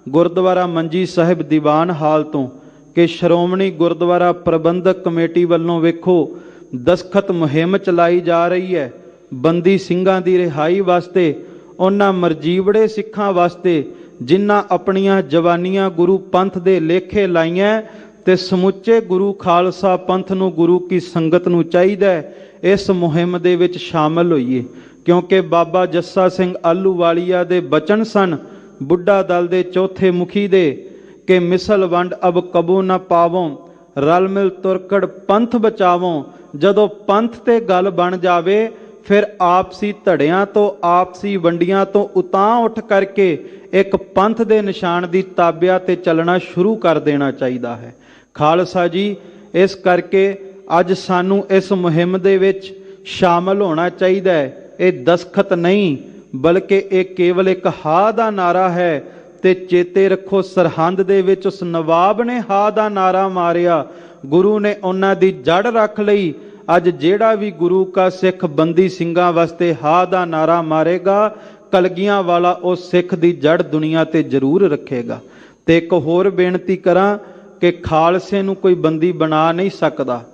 ਗੁਰਦੁਆਰਾ ਮੰਜੀ ਸਾਹਿਬ ਦੀਵਾਨ ਹਾਲ ਤੋਂ ਕਿ ਸ਼੍ਰੋਮਣੀ ਗੁਰਦੁਆਰਾ ਪ੍ਰਬੰਧਕ ਕਮੇਟੀ ਵੱਲੋਂ ਵੇਖੋ ਦਸਖਤ ਮੁਹਿੰਮ ਚਲਾਈ ਜਾ ਰਹੀ ਹੈ ਬੰਦੀ ਸਿੰਘਾਂ ਦੀ ਰਿਹਾਈ ਵਾਸਤੇ, ਉਹਨਾਂ ਮਰਜੀਵੜੇ ਸਿੱਖਾਂ ਵਾਸਤੇ ਜਿਨ੍ਹਾਂ ਆਪਣੀਆਂ ਜਵਾਨੀਆਂ ਗੁਰੂ ਪੰਥ ਦੇ ਲੇਖੇ ਲਾਈਆਂ। ਤੇ ਸਮੁੱਚੇ ਗੁਰੂ ਖਾਲਸਾ ਪੰਥ ਨੂੰ, ਗੁਰੂ ਕੀ ਸੰਗਤ ਨੂੰ ਚਾਹੀਦਾ ਹੈ ਇਸ ਮੁਹਿੰਮ ਦੇ ਵਿੱਚ ਸ਼ਾਮਲ ਹੋਈਏ, ਕਿਉਂਕਿ ਬਾਬਾ ਜੱਸਾ ਸਿੰਘ ਆਹਲੂਵਾਲੀਆ ਦੇ ਬਚਨ ਸਨ ਬੁੱਢਾ ਦਲ ਦੇ ਚੌਥੇ ਮੁਖੀ ਦੇ ਕਿ ਮਿਸਲ ਵੰਡ ਅਬ ਕਬੂ ਨਾ ਪਾਵੋਂ, ਰਲ ਮਿਲ ਤੁਰਕੜ ਪੰਥ ਬਚਾਵੋਂ। ਜਦੋਂ ਪੰਥ ਤੇ ਗੱਲ ਬਣ ਜਾਵੇ ਫਿਰ ਆਪਸੀ ਧੜਿਆਂ ਤੋਂ, ਆਪਸੀ ਵੰਡੀਆਂ ਤੋਂ ਉਤਾਂ ਉੱਠ ਕਰਕੇ ਇੱਕ ਪੰਥ ਦੇ ਨਿਸ਼ਾਨ ਦੀ ਤਾਬਿਆ ਤੇ ਚੱਲਣਾ ਸ਼ੁਰੂ ਕਰ ਦੇਣਾ ਚਾਹੀਦਾ ਹੈ। ਖਾਲਸਾ ਜੀ, ਇਸ ਕਰਕੇ ਅੱਜ ਸਾਨੂੰ ਇਸ ਮੁਹਿੰਮ ਦੇ ਵਿੱਚ ਸ਼ਾਮਲ ਹੋਣਾ ਚਾਹੀਦਾ ਹੈ। ਇਹ ਦਸਖਤ ਨਹੀਂ ਬਲਕਿ ਇਹ ਕੇਵਲ ਇੱਕ ਹਾ ਦਾ ਨਾਰਾ ਹੈ। ਤੇ ਚੇਤੇ ਰੱਖੋ ਸਰਹੰਦ ਦੇ ਵਿੱਚ ਉਸ ਨਵਾਬ ਨੇ ਹਾ ਦਾ ਨਾਰਾ ਮਾਰਿਆ, ਗੁਰੂ ਨੇ ਉਹਨਾਂ ਦੀ ਜੜ ਰੱਖ ਲਈ। ਅੱਜ ਜਿਹੜਾ ਵੀ ਗੁਰੂ ਕਾ ਸਿੱਖ ਬੰਦੀ ਸਿੰਘਾਂ ਵਾਸਤੇ ਹਾ ਦਾ ਨਾਰਾ ਮਾਰੇਗਾ, ਕਲਗੀਆਂ ਵਾਲਾ ਉਸ ਸਿੱਖ ਦੀ ਜੜ ਦੁਨੀਆ ਤੇ ਜ਼ਰੂਰ ਰੱਖੇਗਾ। ਤੇ ਇੱਕ ਹੋਰ ਬੇਨਤੀ ਕਰਾਂ ਕਿ ਖਾਲਸੇ ਨੂੰ ਕੋਈ ਬੰਦੀ ਬਣਾ ਨਹੀਂ ਸਕਦਾ।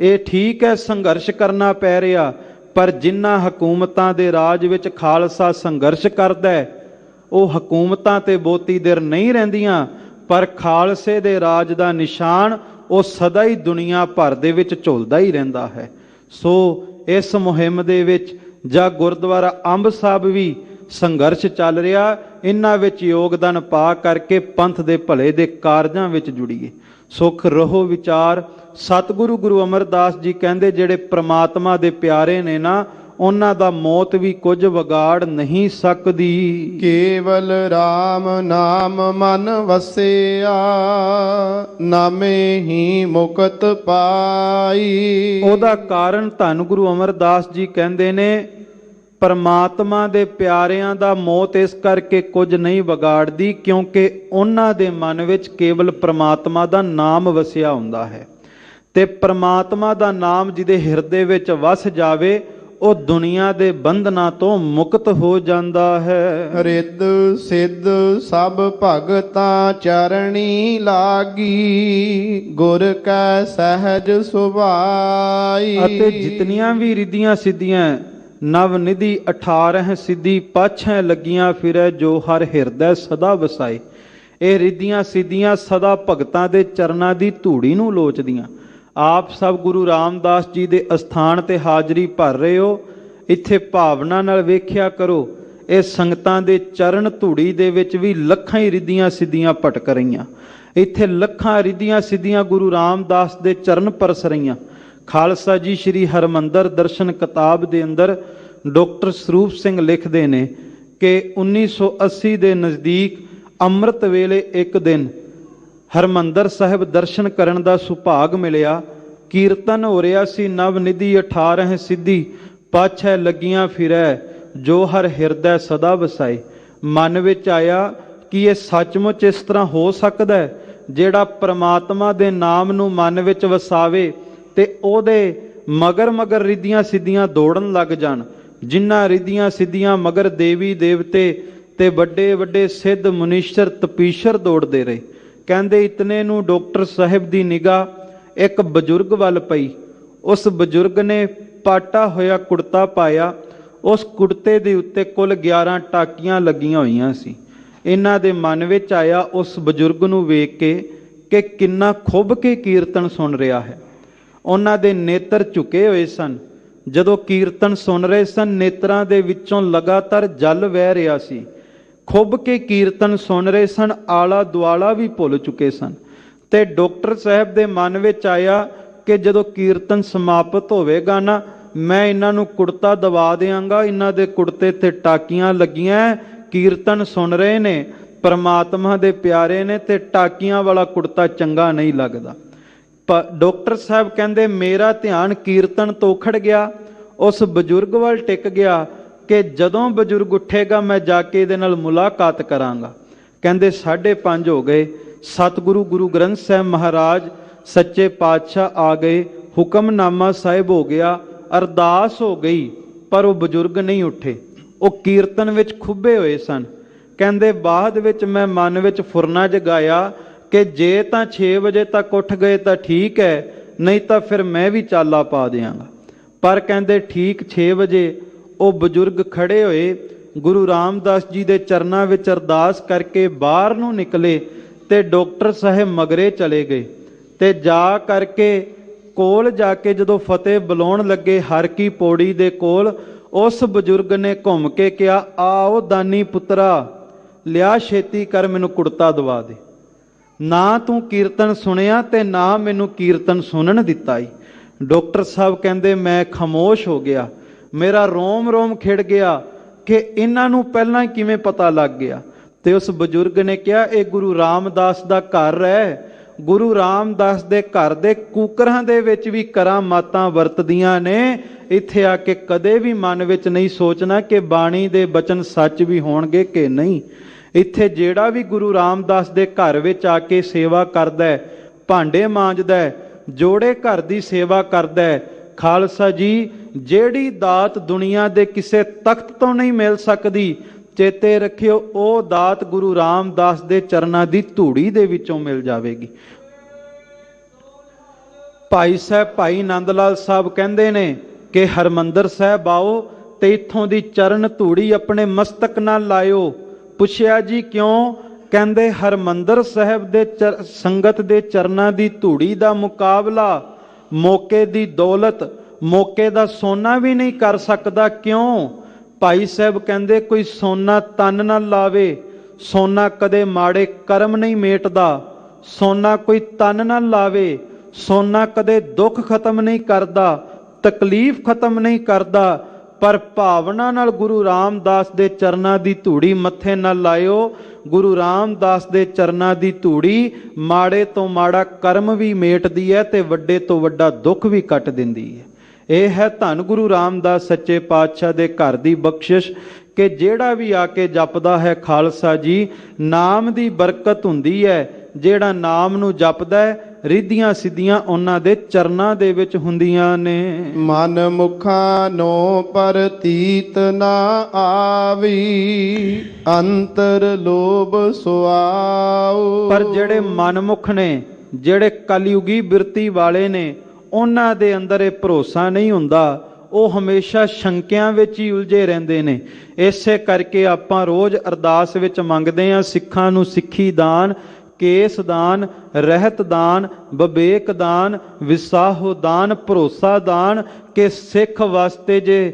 ਇਹ ਠੀਕ ਹੈ ਸੰਘਰਸ਼ ਕਰਨਾ ਪੈ ਰਿਹਾ, ਪਰ ਜਿਨ੍ਹਾਂ ਹਕੂਮਤਾਂ ਦੇ ਰਾਜ ਵਿੱਚ ਖਾਲਸਾ ਸੰਘਰਸ਼ ਕਰਦਾ ਹੈ ਉਹ ਹਕੂਮਤਾਂ ਤੇ ਬਹੁਤੀ ਦੇਰ ਨਹੀਂ ਰਹਿੰਦੀਆਂ, ਪਰ ਖਾਲਸੇ ਦੇ ਰਾਜ ਦਾ ਨਿਸ਼ਾਨ ਉਹ ਸਦਾ ਹੀ ਦੁਨੀਆ ਭਰ ਦੇ ਵਿੱਚ ਝੁਲਦਾ ਹੀ ਰਹਿੰਦਾ ਹੈ। ਸੋ ਇਸ ਮੁਹਿੰਮ ਦੇ ਵਿੱਚ ਜਾਂ ਗੁਰਦੁਆਰਾ ਅੰਬ ਸਾਹਿਬ ਵੀ ਸੰਘਰਸ਼ ਚੱਲ ਰਿਹਾ, ਇਹਨਾਂ ਵਿੱਚ ਯੋਗਦਾਨ ਪਾ ਕਰਕੇ ਪੰਥ ਦੇ ਭਲੇ ਦੇ ਕਾਰਜਾਂ ਵਿੱਚ ਜੁੜੀਏ। ਸੁਖ ਰਹੋ ਵਿਚਾਰ। ਸਤਿਗੁਰੂ ਗੁਰੂ ਅਮਰਦਾਸ ਜੀ ਕਹਿੰਦੇ ਜਿਹੜੇ ਪ੍ਰਮਾਤਮਾ ਦੇ ਪਿਆਰੇ ਨੇ ਨਾ, ਉਹਨਾਂ ਦਾ ਮੌਤ ਵੀ ਕੁਝ ਵਿਗਾੜ ਨਹੀਂ ਸਕਦੀ। ਕੇਵਲ RAM ਨਾਮ ਮਨ ਵਸਿਆ, ਨਾਮੇ ਹੀ ਮੁਕਤ ਪਾਈ। ਉਹਦਾ ਕਾਰਨ ਧੰਨ ਗੁਰੂ ਅਮਰਦਾਸ ਜੀ ਕਹਿੰਦੇ ਨੇ ਪਰਮਾਤਮਾ ਦੇ ਪਿਆਰਿਆਂ ਦਾ ਮੌਤ ਇਸ ਕਰਕੇ ਕੁਝ ਨਹੀਂ ਵਿਗਾੜਦੀ ਕਿਉਂਕਿ ਉਹਨਾਂ ਦੇ ਮਨ ਵਿੱਚ ਕੇਵਲ ਪਰਮਾਤਮਾ ਦਾ ਨਾਮ ਵਸਿਆ ਹੁੰਦਾ ਹੈ। ਤੇ ਪਰਮਾਤਮਾ ਦਾ ਨਾਮ ਜਿਹਦੇ ਹਿਰਦੇ ਵਿੱਚ ਵਸ ਜਾਵੇ ਉਹ ਦੁਨੀਆ ਦੇ ਬੰਧਨਾਂ ਤੋਂ ਮੁਕਤ ਹੋ ਜਾਂਦਾ ਹੈ। ਰਿੱਧ ਸਿੱਧ ਸਭ ਭਗਤਾਂ ਚਰਣੀ ਲਾਗੀ, ਗੁਰ ਕੈ ਸਹਿਜ ਸੁਭਾਈ। ਅਤੇ ਜਿਤਨੀਆਂ ਵੀ ਰਿੱਧੀਆਂ ਸਿੱਧੀਆਂ ਨਵ ਨਿਧੀ 18 ਸਿੱਧੀ ਪਾਛੈ ਲੱਗੀਆਂ ਫਿਰੈ, ਜੋ ਹਰ ਹਿਰਦੈ ਸਦਾ ਵਸਾਏ। ਇਹ ਰਿੱਧੀਆਂ ਸਿੱਧੀਆਂ ਸਦਾ ਭਗਤਾਂ ਦੇ ਚਰਨਾਂ ਦੀ ਧੂੜੀ ਨੂੰ ਲੋਚਦੀਆਂ। ਆਪ ਸਭ ਗੁਰੂ ਰਾਮਦਾਸ ਜੀ ਦੇ ਅਸਥਾਨ ਤੇ ਹਾਜ਼ਰੀ ਭਰ ਰਹੇ ਹੋ, ਇੱਥੇ ਭਾਵਨਾ ਨਾਲ ਵੇਖਿਆ ਕਰੋ। ਇਹ ਸੰਗਤਾਂ ਦੇ ਚਰਨ ਧੂੜੀ ਦੇ ਵਿੱਚ ਵੀ ਲੱਖਾਂ ਹੀ ਰਿੱਧੀਆਂ ਸਿੱਧੀਆਂ ਭਟਕ ਰਹੀਆਂ। ਇੱਥੇ ਲੱਖਾਂ ਰਿੱਧੀਆਂ ਸਿੱਧੀਆਂ ਗੁਰੂ ਰਾਮਦਾਸ ਦੇ ਚਰਨ ਪਰਸ ਰਹੀਆਂ। ਖਾਲਸਾ ਜੀ ਸ਼੍ਰੀ ਹਰਮੰਦਰ ਦਰਸ਼ਨ ਕਿਤਾਬ ਦੇ ਅੰਦਰ ਡਾਕਟਰ ਸਰੂਪ ਸਿੰਘ ਲਿਖਦੇ ਨੇ ਕਿ 1980 ਦੇ ਨਜ਼ਦੀਕ ਅੰਮ੍ਰਿਤ ਵੇਲੇ ਇੱਕ ਦਿਨ ਹਰਮੰਦਰ ਸਾਹਿਬ ਦਰਸ਼ਨ ਕਰਨ ਦਾ ਸੁਭਾਗ ਮਿਲਿਆ। ਕੀਰਤਨ ਹੋ ਰਿਹਾ ਸੀ, ਨਵ ਨਿਧੀ 18 ਸਿੱਧੀ ਪਾਛੈ ਲੱਗੀਆਂ ਫਿਰੈ, ਜੋ ਹਰ ਹਿਰਦੈ ਸਦਾ ਵਸਾਏ। ਮਨ ਵਿੱਚ ਆਇਆ ਕਿ ਇਹ ਸੱਚਮੁੱਚ ਇਸ ਤਰ੍ਹਾਂ ਹੋ ਸਕਦਾ ਹੈ, ਜਿਹੜਾ ਪ੍ਰਮਾਤਮਾ ਦੇ ਨਾਮ ਨੂੰ ਮਨ ਵਿੱਚ ਵਸਾਵੇ ਤੇ ਉਹਦੇ ਮਗਰ ਮਗਰ ਰਿੱਧੀਆਂ ਸਿੱਧੀਆਂ ਦੌੜਨ ਲੱਗ ਜਾਣ। ਜਿਨ੍ਹਾਂ ਰਿੱਧੀਆਂ ਸਿੱਧੀਆਂ ਮਗਰ ਦੇਵੀ ਦੇਵਤੇ ਤੇ ਵੱਡੇ ਵੱਡੇ ਸਿੱਧ ਮੁਨੀਸ਼ਰ ਤਪੀਸ਼ਰ ਦੌੜਦੇ ਰਹੇ। ਕਹਿੰਦੇ ਇਤਨੇ ਨੂੰ ਡਾਕਟਰ ਸਾਹਿਬ ਦੀ ਨਿਗਾਹ ਇੱਕ ਬਜ਼ੁਰਗ ਵੱਲ ਪਈ। ਉਸ ਬਜ਼ੁਰਗ ਨੇ ਪਾਟਾ ਹੋਇਆ ਕੁੜਤਾ ਪਾਇਆ। ਉਸ ਕੁੜਤੇ ਦੇ ਉੱਤੇ ਕੁੱਲ 11 ਟਾਕੀਆਂ ਲੱਗੀਆਂ ਹੋਈਆਂ ਸੀ। ਇਹਨਾਂ ਦੇ ਮਨ ਵਿੱਚ ਆਇਆ ਉਸ ਬਜ਼ੁਰਗ ਨੂੰ ਵੇਖ ਕੇ ਕਿ ਕਿੰਨਾ ਖੁੱਭ ਕੇ ਕੀਰਤਨ ਸੁਣ ਰਿਹਾ ਹੈ। ਉਹਨਾਂ ਦੇ ਨੇਤਰ ਝੁਕੇ ਹੋਏ ਸਨ। ਜਦੋਂ ਕੀਰਤਨ ਸੁਣ ਰਹੇ ਸਨ, ਨੇਤਰਾਂ ਦੇ ਵਿੱਚੋਂ ਲਗਾਤਾਰ ਜਲ ਵਹਿ ਰਿਹਾ ਸੀ। ਖੁੱਭ ਕੇ ਕੀਰਤਨ ਸੁਣ ਰਹੇ ਸਨ, ਆਲਾ ਦੁਆਲਾ ਵੀ ਭੁੱਲ ਚੁੱਕੇ ਸਨ। ਤੇ ਡਾਕਟਰ ਸਾਹਿਬ ਦੇ ਮਨ ਵਿੱਚ ਆਇਆ ਕਿ ਜਦੋਂ ਕੀਰਤਨ ਸਮਾਪਤ ਹੋਵੇਗਾ ਨਾ, ਮੈਂ ਇਹਨਾਂ ਨੂੰ ਕੁੜਤਾ ਦਵਾ ਦਿਆਂਗਾ। ਇਹਨਾਂ ਦੇ ਕੁੜਤੇ ਤੇ ਟਾਕੀਆਂ ਲੱਗੀਆਂ, ਕੀਰਤਨ ਸੁਣ ਰਹੇ ਨੇ, ਪਰਮਾਤਮਾ ਦੇ ਪਿਆਰੇ ਨੇ, ਤੇ ਟਾਕੀਆਂ ਵਾਲਾ ਕੁੜਤਾ ਚੰਗਾ ਨਹੀਂ ਲੱਗਦਾ। ਡਾਕਟਰ ਸਾਹਿਬ ਕਹਿੰਦੇ ਮੇਰਾ ਧਿਆਨ ਕੀਰਤਨ ਤੋਂ ਖੜ ਗਿਆ, ਉਸ ਬਜ਼ੁਰਗ ਵੱਲ ਟਿਕ ਗਿਆ ਕਿ ਜਦੋਂ ਬਜ਼ੁਰਗ ਉੱਠੇਗਾ ਮੈਂ ਜਾ ਕੇ ਇਹਦੇ ਨਾਲ ਮੁਲਾਕਾਤ ਕਰਾਂਗਾ। ਕਹਿੰਦੇ 5:30 ਹੋ ਗਏ। ਸਤਿਗੁਰੂ ਗੁਰੂ ਗ੍ਰੰਥ ਸਾਹਿਬ ਮਹਾਰਾਜ ਸੱਚੇ ਪਾਤਸ਼ਾਹ ਆ ਗਏ, ਹੁਕਮਨਾਮਾ ਸਾਹਿਬ ਹੋ ਗਿਆ, ਅਰਦਾਸ ਹੋ ਗਈ, ਪਰ ਉਹ ਬਜ਼ੁਰਗ ਨਹੀਂ ਉੱਠੇ। ਉਹ ਕੀਰਤਨ ਵਿੱਚ ਖੁੱਭੇ ਹੋਏ ਸਨ। ਕਹਿੰਦੇ ਬਾਅਦ ਵਿੱਚ ਮੈਂ ਮਨ ਵਿੱਚ ਫੁਰਨਾ ਜਗਾਇਆ ਕਿ ਜੇ ਤਾਂ 6 ਵਜੇ ਤੱਕ ਉੱਠ ਗਏ ਤਾਂ ਠੀਕ ਹੈ, ਨਹੀਂ ਤਾਂ ਫਿਰ ਮੈਂ ਵੀ ਚਾਲਾ ਪਾ ਦਿਆਂਗਾ। ਪਰ ਕਹਿੰਦੇ ਠੀਕ 6 ਵਜੇ ਉਹ ਬਜ਼ੁਰਗ ਖੜੇ ਹੋਏ, ਗੁਰੂ ਰਾਮਦਾਸ ਜੀ ਦੇ ਚਰਨਾਂ ਵਿੱਚ ਅਰਦਾਸ ਕਰਕੇ ਬਾਹਰ ਨੂੰ ਨਿਕਲੇ ਤੇ ਡਾਕਟਰ ਸਾਹਿਬ ਮਗਰੇ ਚਲੇ ਗਏ। ਤੇ ਜਾ ਕਰਕੇ ਕੋਲ ਜਾ ਕੇ ਜਦੋਂ ਫਤਿਹ ਬੁਲਾਉਣ ਲੱਗੇ ਹਰ ਕੀ ਪੌੜੀ ਦੇ ਕੋਲ, ਉਸ ਬਜ਼ੁਰਗ ਨੇ ਘੁੰਮ ਕੇ ਕਿਹਾ, ਆਓ ਦਾਨੀ ਪੁੱਤਰਾ, ਲਿਆ ਛੇਤੀ ਕਰ ਮੈਨੂੰ ਕੁੜਤਾ ਦਵਾ ਦੇ। ਨਾ ਤੂੰ ਕੀਰਤਨ ਸੁਣਿਆ ਤੇ ਨਾ ਮੈਨੂੰ ਕੀਰਤਨ ਸੁਣਨ ਦਿੱਤਾ ਈ। ਡਾਕਟਰ ਸਾਹਿਬ ਕਹਿੰਦੇ ਮੈਂ ਖਾਮੋਸ਼ ਹੋ ਗਿਆ, ਮੇਰਾ ਰੋਮ ਰੋਮ ਖਿੜ ਗਿਆ ਕਿ ਇਹਨਾਂ ਨੂੰ ਪਹਿਲਾਂ ਕਿਵੇਂ ਪਤਾ ਲੱਗ ਗਿਆ। ਤੇ ਉਸ ਬਜ਼ੁਰਗ ਨੇ ਕਿਹਾ ਇਹ ਗੁਰੂ ਰਾਮਦਾਸ ਦਾ ਘਰ ਹੈ, ਗੁਰੂ ਰਾਮਦਾਸ ਦੇ ਘਰ ਦੇ ਕੂਕਰਾਂ ਦੇ ਵਿੱਚ ਵੀ ਕਰਾਮਾਤਾਂ ਵਰਤਦੀਆਂ ਨੇ। ਇੱਥੇ ਆ ਕੇ ਕਦੇ ਵੀ ਮਨ ਵਿੱਚ ਨਹੀਂ ਸੋਚਣਾ ਕਿ ਬਾਣੀ ਦੇ ਬਚਨ ਸੱਚ ਵੀ ਹੋਣਗੇ ਕਿ ਨਹੀਂ। ਇੱਥੇ ਜਿਹੜਾ ਵੀ ਗੁਰੂ ਰਾਮਦਾਸ ਦੇ ਘਰ ਵਿੱਚ ਆ ਕੇ ਸੇਵਾ ਕਰਦਾ ਹੈ, ਭਾਂਡੇ ਮਾਂਜਦਾ ਹੈ, ਜੋੜੇ ਘਰ ਦੀ ਸੇਵਾ ਕਰਦਾ ਹੈ, ਖਾਲਸਾ ਜੀ ਜਿਹੜੀ ਦਾਤ ਦੁਨੀਆ ਦੇ ਕਿਸੇ ਤਖਤ ਤੋਂ ਨਹੀਂ ਮਿਲ ਸਕਦੀ, ਚੇਤੇ ਰੱਖਿਓ ਉਹ ਦਾਤ ਗੁਰੂ ਰਾਮਦਾਸ ਦੇ ਚਰਨਾਂ ਦੀ ਧੂੜੀ ਦੇ ਵਿੱਚੋਂ ਮਿਲ ਜਾਵੇਗੀ। ਭਾਈ ਸਾਹਿਬ ਭਾਈ ਆਨੰਦ ਲਾਲ ਸਾਹਿਬ ਕਹਿੰਦੇ ਨੇ ਕਿ ਹਰਮੰਦਰ ਸਾਹਿਬ ਆਓ ਤੇ ਇੱਥੋਂ ਦੀ ਚਰਨ ਧੂੜੀ ਆਪਣੇ ਮਸਤਕ ਨਾਲ ਲਾਇਓ। ਪੁੱਛਿਆ ਜੀ ਕਿਉਂ? ਕਹਿੰਦੇ ਹਰਮੰਦਰ ਸਾਹਿਬ ਦੇ ਸੰਗਤ ਦੇ ਚਰਨਾਂ ਦੀ ਧੂੜੀ ਦਾ ਮੁਕਾਬਲਾ ਮੌਕੇ ਦੀ ਦੌਲਤ, ਮੌਕੇ ਦਾ ਸੋਨਾ ਵੀ ਨਹੀਂ ਕਰ ਸਕਦਾ। ਕਿਉਂ? ਭਾਈ ਸਾਹਿਬ ਕਹਿੰਦੇ ਕੋਈ ਸੋਨਾ ਤਨ ਨਾਲ ਲਾਵੇ, ਸੋਨਾ ਕਦੇ ਮਾੜੇ ਕਰਮ ਨਹੀਂ ਮੇਟਦਾ। ਸੋਨਾ ਕੋਈ ਤਨ ਨਾਲ ਲਾਵੇ, ਸੋਨਾ ਕਦੇ ਦੁੱਖ ਖਤਮ ਨਹੀਂ ਕਰਦਾ, ਤਕਲੀਫ ਖਤਮ ਨਹੀਂ ਕਰਦਾ। ਪਰ ਭਾਵਨਾ ਨਾਲ ਗੁਰੂ ਰਾਮਦਾਸ ਦੇ ਚਰਨਾਂ ਦੀ ਧੂੜੀ ਮੱਥੇ ਨਾਲ ਲਾਇਓ। ਗੁਰੂ ਰਾਮਦਾਸ ਦੇ ਚਰਨਾਂ ਦੀ ਧੂੜੀ ਮਾੜੇ ਤੋਂ ਮਾੜਾ ਕਰਮ ਵੀ ਮੇਟਦੀ ਹੈ ਤੇ ਵੱਡੇ ਤੋਂ ਵੱਡਾ ਦੁੱਖ ਵੀ ਕੱਟ ਦਿੰਦੀ ਹੈ। ਇਹ ਹੈ ਧੰਨ ਗੁਰੂ ਰਾਮਦਾਸ ਸੱਚੇ ਪਾਤਸ਼ਾਹ ਦੇ ਘਰ ਦੀ ਬਖਸ਼ਿਸ਼ ਕਿ ਜਿਹੜਾ ਵੀ ਆ ਕੇ ਜਪਦਾ ਹੈ, ਖਾਲਸਾ ਜੀ ਨਾਮ ਦੀ ਬਰਕਤ ਹੁੰਦੀ ਹੈ। ਜਿਹੜਾ ਨਾਮ ਨੂੰ ਜਪਦਾ ਹੈ, ਰਿੱਧੀਆਂ ਸਿੱਧੀਆਂ ਉਹਨਾਂ ਦੇ ਚਰਨਾਂ ਦੇ ਵਿੱਚ ਹੁੰਦੀਆਂ ਨੇ। ਮਨ ਮੁਖਾਂ ਨੋ ਪ੍ਰਤੀਤ ਨਾ ਆਵੀ, ਅੰਤਰ ਲੋਭ ਸੁਆਉ। ਪਰ ਜਿਹੜੇ ਮਨਮੁਖ ਨੇ, ਜਿਹੜੇ ਕਲਯੁਗੀ ਬਿਰਤੀ ਵਾਲੇ ਨੇ, ਉਹਨਾਂ ਦੇ ਅੰਦਰ ਇਹ ਭਰੋਸਾ ਨਹੀਂ ਹੁੰਦਾ। ਉਹ ਹਮੇਸ਼ਾ ਸ਼ੰਕਿਆਂ ਵਿੱਚ ਹੀ ਉਲਝੇ ਰਹਿੰਦੇ ਨੇ। ਇਸੇ ਕਰਕੇ ਆਪਾਂ ਰੋਜ਼ ਅਰਦਾਸ ਵਿੱਚ ਮੰਗਦੇ ਹਾਂ, ਸਿੱਖਾਂ ਨੂੰ ਸਿੱਖੀ ਦਾਨ, ਕੇਸ ਦਾਨ, ਰਹਿਤ ਦਾਨ, ਵਿਵੇਕ ਦਾਨ, ਵਿਸਾਹੋ ਦਾਨ, ਭਰੋਸਾ ਦਾਨ, ਕਿ ਸਿੱਖ ਵਾਸਤੇ ਜੇ